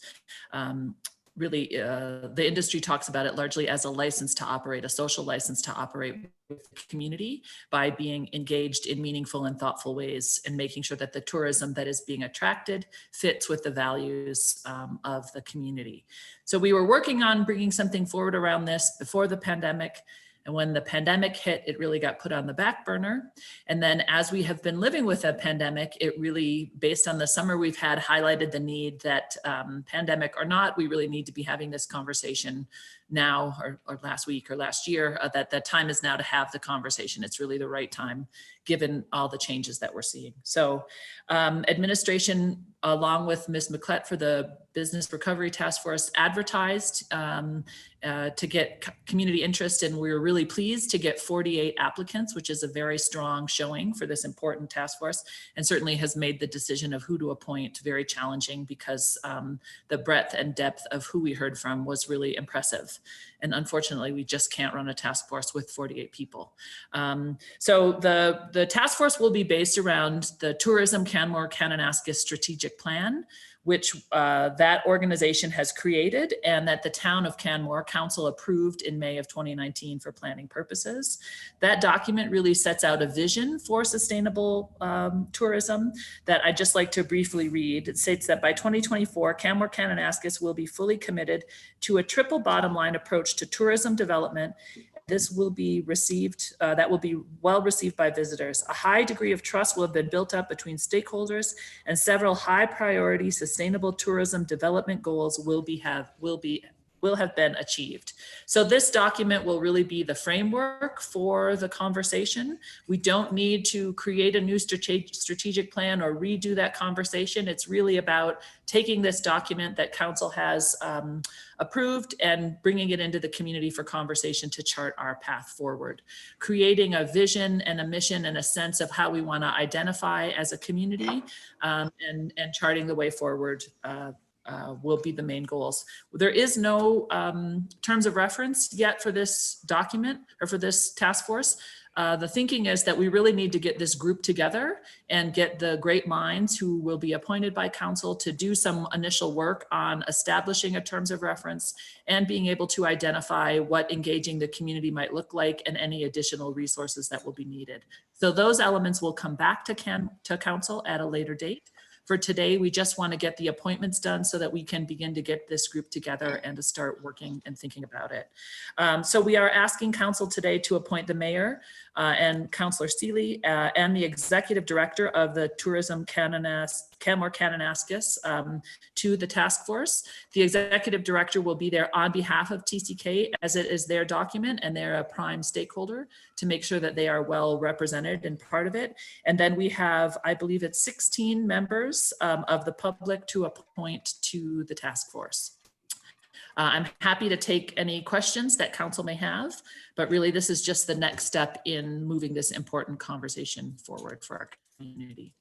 Really, the industry talks about it largely as a license to operate, a social license to operate with the community by being engaged in meaningful and thoughtful ways and making sure that the tourism that is being attracted fits with the values of the community. So we were working on bringing something forward around this before the pandemic. And when the pandemic hit, it really got put on the back burner. And then as we have been living with a pandemic, it really, based on the summer we've had, highlighted the need that pandemic or not, we really need to be having this conversation now or last week or last year, that the time is now to have the conversation. It's really the right time given all the changes that we're seeing. So administration, along with Ms. McClett for the Business Recovery Task Force, advertised to get community interest, and we were really pleased to get 48 applicants, which is a very strong showing for this important task force, and certainly has made the decision of who to appoint very challenging because the breadth and depth of who we heard from was really impressive. And unfortunately, we just can't run a task force with 48 people. So the task force will be based around the Tourism Canmore Kananaskis Strategic Plan, which that organization has created and that the town of Canmore Council approved in May of 2019 for planning purposes. That document really sets out a vision for sustainable tourism that I'd just like to briefly read. It states that by 2024, Canmore Kananaskis will be fully committed to a triple bottom line approach to tourism development. This will be received, that will be well received by visitors. A high degree of trust will have been built up between stakeholders, and several high priority sustainable tourism development goals will have been achieved. So this document will really be the framework for the conversation. We don't need to create a new strategic plan or redo that conversation. It's really about taking this document that council has approved and bringing it into the community for conversation to chart our path forward. Creating a vision and a mission and a sense of how we want to identify as a community and charting the way forward will be the main goals. There is no terms of reference yet for this document or for this task force. The thinking is that we really need to get this group together and get the great minds who will be appointed by council to do some initial work on establishing a terms of reference and being able to identify what engaging the community might look like and any additional resources that will be needed. So those elements will come back to council at a later date. For today, we just want to get the appointments done so that we can begin to get this group together and to start working and thinking about it. So we are asking council today to appoint the mayor and Councillor Seeley and the executive director of the Tourism Canmore Kananaskis to the task force. The executive director will be there on behalf of TCK as it is their document and they're a prime stakeholder to make sure that they are well represented and part of it. And then we have, I believe it's 16 members of the public to appoint to the task force. I'm happy to take any questions that council may have, but really this is just the next step in moving this important conversation forward for our community.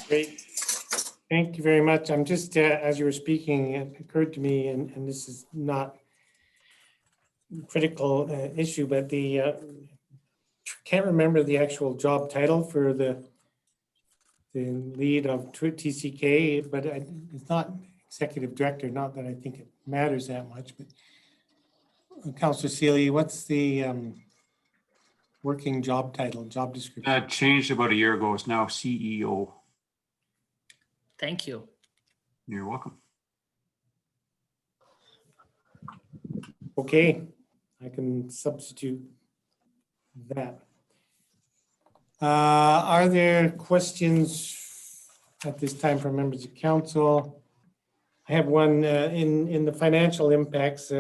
Great. Thank you very much. I'm just, as you were speaking, it occurred to me, and this is not a critical issue, but the, can't remember the actual job title for the lead of TCK, but it's not executive director, not that I think it matters that much, but Councillor Seeley, what's the working job title, job description? That changed about a year ago. It's now CEO. Thank you. You're welcome. Okay, I can substitute that. Are there questions at this time from members of council? I have one in the financial impacts,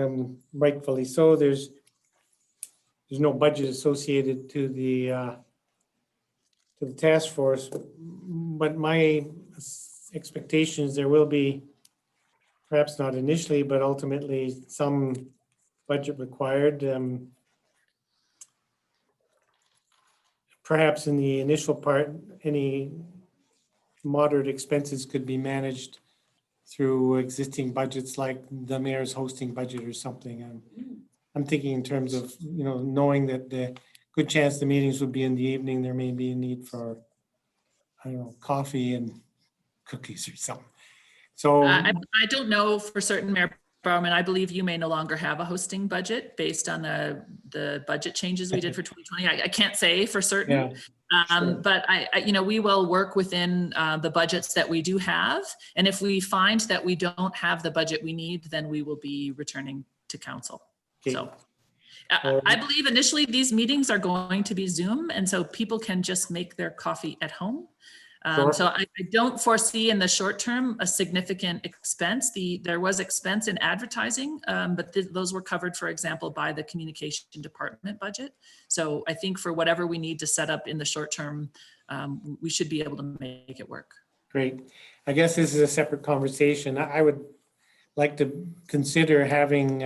rightfully so. There's no budget associated to the task force, but my expectation is there will be, perhaps not initially, but ultimately some budget required. Perhaps in the initial part, any moderate expenses could be managed through existing budgets, like the mayor's hosting budget or something. I'm thinking in terms of, knowing that the good chance the meetings would be in the evening, there may be a need for, I don't know, coffee and cookies or something. So I don't know for certain, Mayor Bauerman. I believe you may no longer have a hosting budget based on the budget changes we did for 2020. I can't say for certain. Sure. But we will work within the budgets that we do have. And if we find that we don't have the budget we need, then we will be returning to council. Okay. So I believe initially these meetings are going to be Zoom. And so people can just make their coffee at home. Sure. So I don't foresee in the short term a significant expense. There was expense in advertising, but those were covered, for example, by the communication department budget. So I think for whatever we need to set up in the short term, we should be able to make it work. Great. I guess this is a separate conversation. I would like to consider having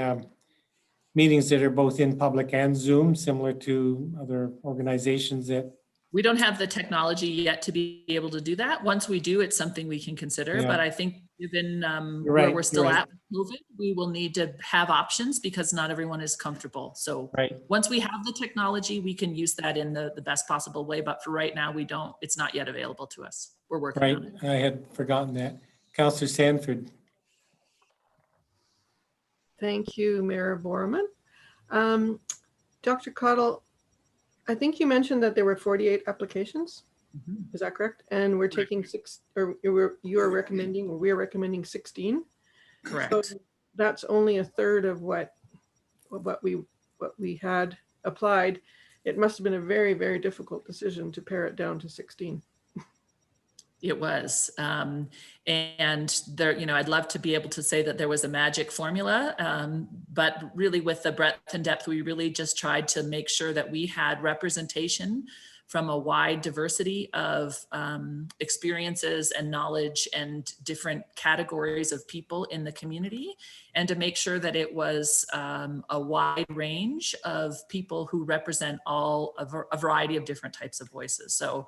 meetings that are both in public and Zoom, similar to other organizations that. We don't have the technology yet to be able to do that. Once we do, it's something we can consider. Yeah. But I think given You're where right, we're still you're right. at with COVID, we will need to have options because not everyone is comfortable. So Right. once we have the technology, we can use that in the best possible way. But for right now, we don't. It's not yet available to us. We're working Right. on it. I had forgotten that. Councillor Sanford. Thank you, Mayor Borman. Dr. Cottle, I think you mentioned that there were 48 applications. Mhm. Is that correct? And we're taking we're recommending 16. Correct. So that's only a third of what we had applied. It must have been a very, very difficult decision to pare it down to 16. It was, and there, I'd love to be able to say that there was a magic formula, but really with the breadth and depth, we really just tried to make sure that we had representation from a wide diversity of experiences and knowledge and different categories of people in the community, and to make sure that it was a wide range of people who represent a variety of different types of voices. So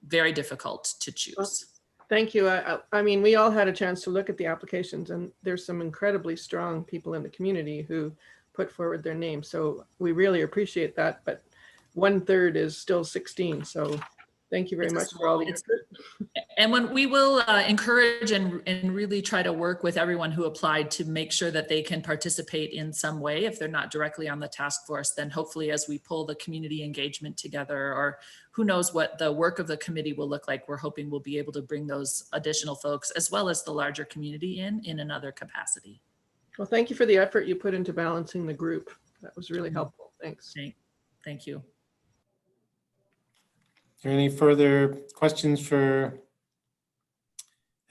very difficult to choose. Thank you. I mean, we all had a chance to look at the applications, and there's some incredibly strong people in the community who put forward their names. So we really appreciate that, but 1/3 is still 16. So thank you very much for all the effort. And when we will encourage and really try to work with everyone who applied to make sure that they can participate in some way. If they're not directly on the task force, then hopefully as we pull the community engagement together, or who knows what the work of the committee will look like, we're hoping we'll be able to bring those additional folks as well as the larger community in another capacity. Well, thank you for the effort you put into balancing the group. That was really helpful. Thanks. Thank you. Is there any further questions for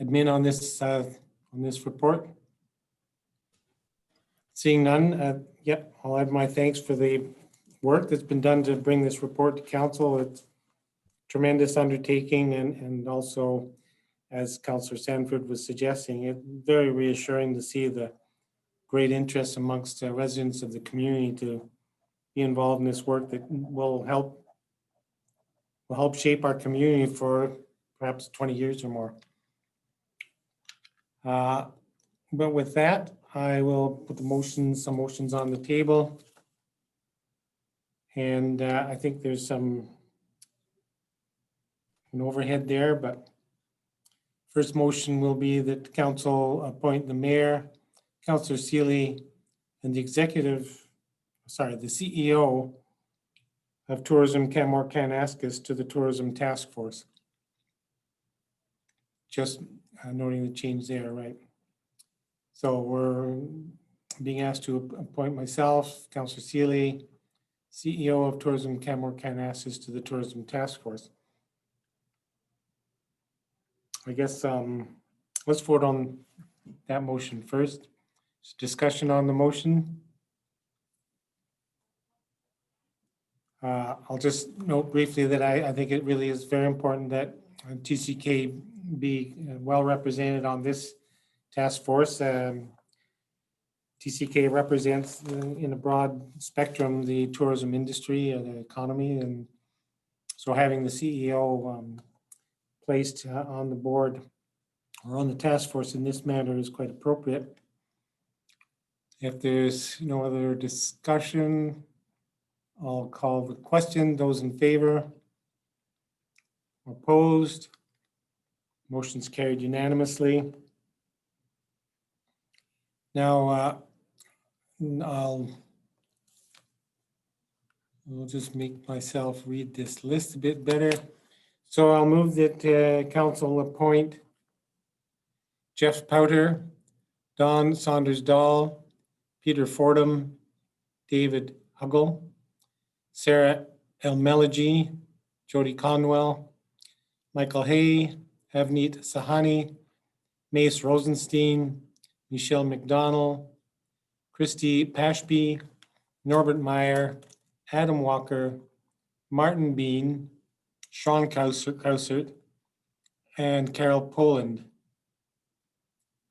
admin on this report? Seeing none, yep, I'll add my thanks for the work that's been done to bring this report to council. It's a tremendous undertaking, and also, as Councillor Sanford was suggesting, it's very reassuring to see the great interest amongst residents of the community to be involved in this work that will help shape our community for perhaps 20 years or more. But with that, I will put some motions on the table. And I think there's an overhead there, but first motion will be that council appoint the mayor, Councillor Seeley, and the CEO of Tourism Canmore Kananaskis to the Tourism Task Force. Just noting the change there, right? So we're being asked to appoint myself, Councillor Seeley, CEO of Tourism Canmore Kananaskis to the Tourism Task Force. I guess let's vote on that motion first. Discussion on the motion. I'll just note briefly that I think it really is very important that TCK be well represented on this task force. TCK represents in a broad spectrum the tourism industry and the economy, and so having the CEO placed on the board or on the task force in this matter is quite appropriate. If there's no other discussion, I'll call the question. Those in favor? Opposed? Motion's carried unanimously. Now, I'll just make myself read this list a bit better. So I'll move that council appoint Jeff Powter, Don Saunders-Dahl, Peter Fordham, David Huggle, Sarah Elmelagi, Jody Conwell, Michael Hay, Avneet Sahani, Mace Rosenstein, Michelle McDonald, Christy Pashby, Norbert Meyer, Adam Walker, Martin Bean, Sean Krausert, and Carol Poland.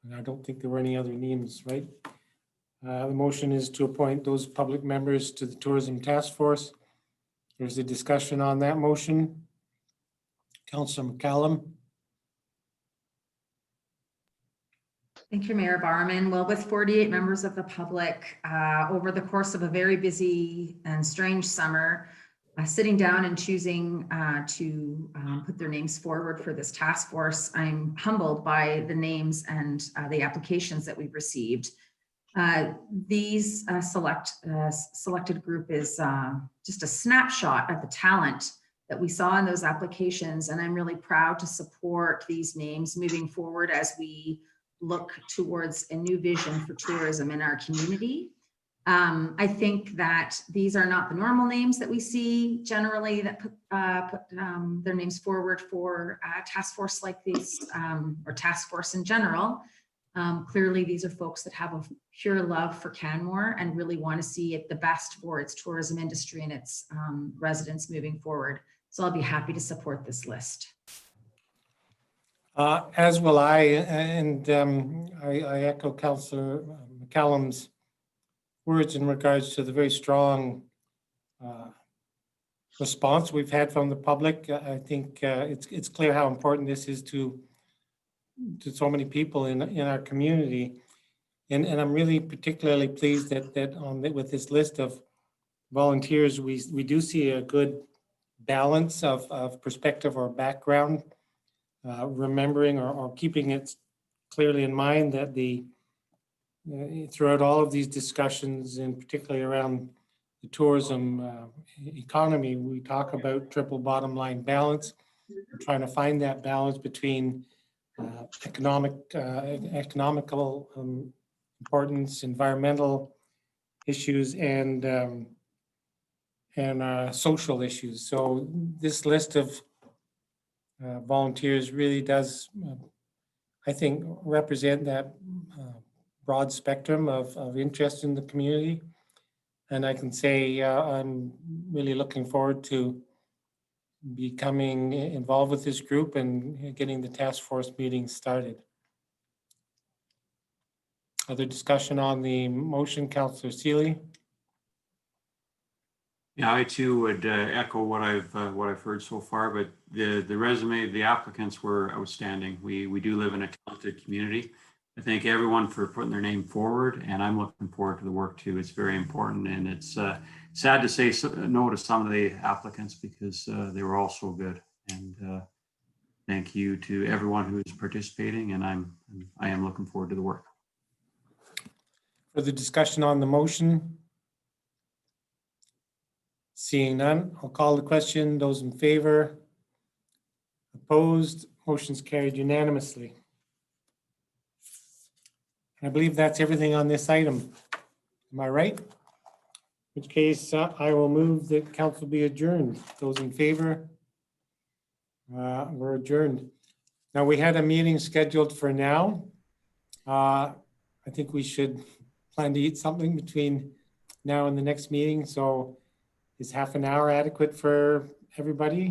And I don't think there were any other names, right? The motion is to appoint those public members to the Tourism Task Force. There's a discussion on that motion. Councillor McCallum. Thank you, Mayor Barman. Well, with 48 members of the public over the course of a very busy and strange summer, sitting down and choosing to put their names forward for this task force, I'm humbled by the names and the applications that we've received. These selected group is just a snapshot of the talent that we saw in those applications, and I'm really proud to support these names moving forward as we look towards a new vision for tourism in our community. I think that these are not the normal names that we see generally that put their names forward for a task force like this, or task force in general. Clearly, these are folks that have a pure love for Canmore and really want to see it the best for its tourism industry and its residents moving forward. So I'll be happy to support this list. As will I, and I echo Councillor McCallum's words in regards to the very strong response we've had from the public. I think it's clear how important this is to so many people in our community, and I'm really particularly pleased that with this list of volunteers, we do see a good balance of perspective or background. Remembering or keeping it clearly in mind that throughout all of these discussions, and particularly around the tourism economy, we talk about triple bottom line balance. We're trying to find that balance between economical importance, environmental issues, and social issues. So this list of volunteers really does, I think, represent that broad spectrum of interest in the community. And I can say I'm really looking forward to becoming involved with this group and getting the task force meeting started. Other discussion on the motion, Councillor Seeley? Yeah, I too would echo what I've heard so far, but the resume of the applicants were outstanding. We do live in a talented community. I thank everyone for putting their name forward, and I'm looking forward to the work too. It's very important, and it's sad to say no to some of the applicants because they were all so good. And thank you to everyone who is participating, and I am looking forward to the work. For the discussion on the motion? Seeing none, I'll call the question. Those in favor? Opposed? Motion's carried unanimously. I believe that's everything on this item. Am I right? In which case, I will move that council be adjourned. Those in favor? We're adjourned. Now, we had a meeting scheduled for now. I think we should plan to eat something between now and the next meeting. So is half an hour adequate for everybody?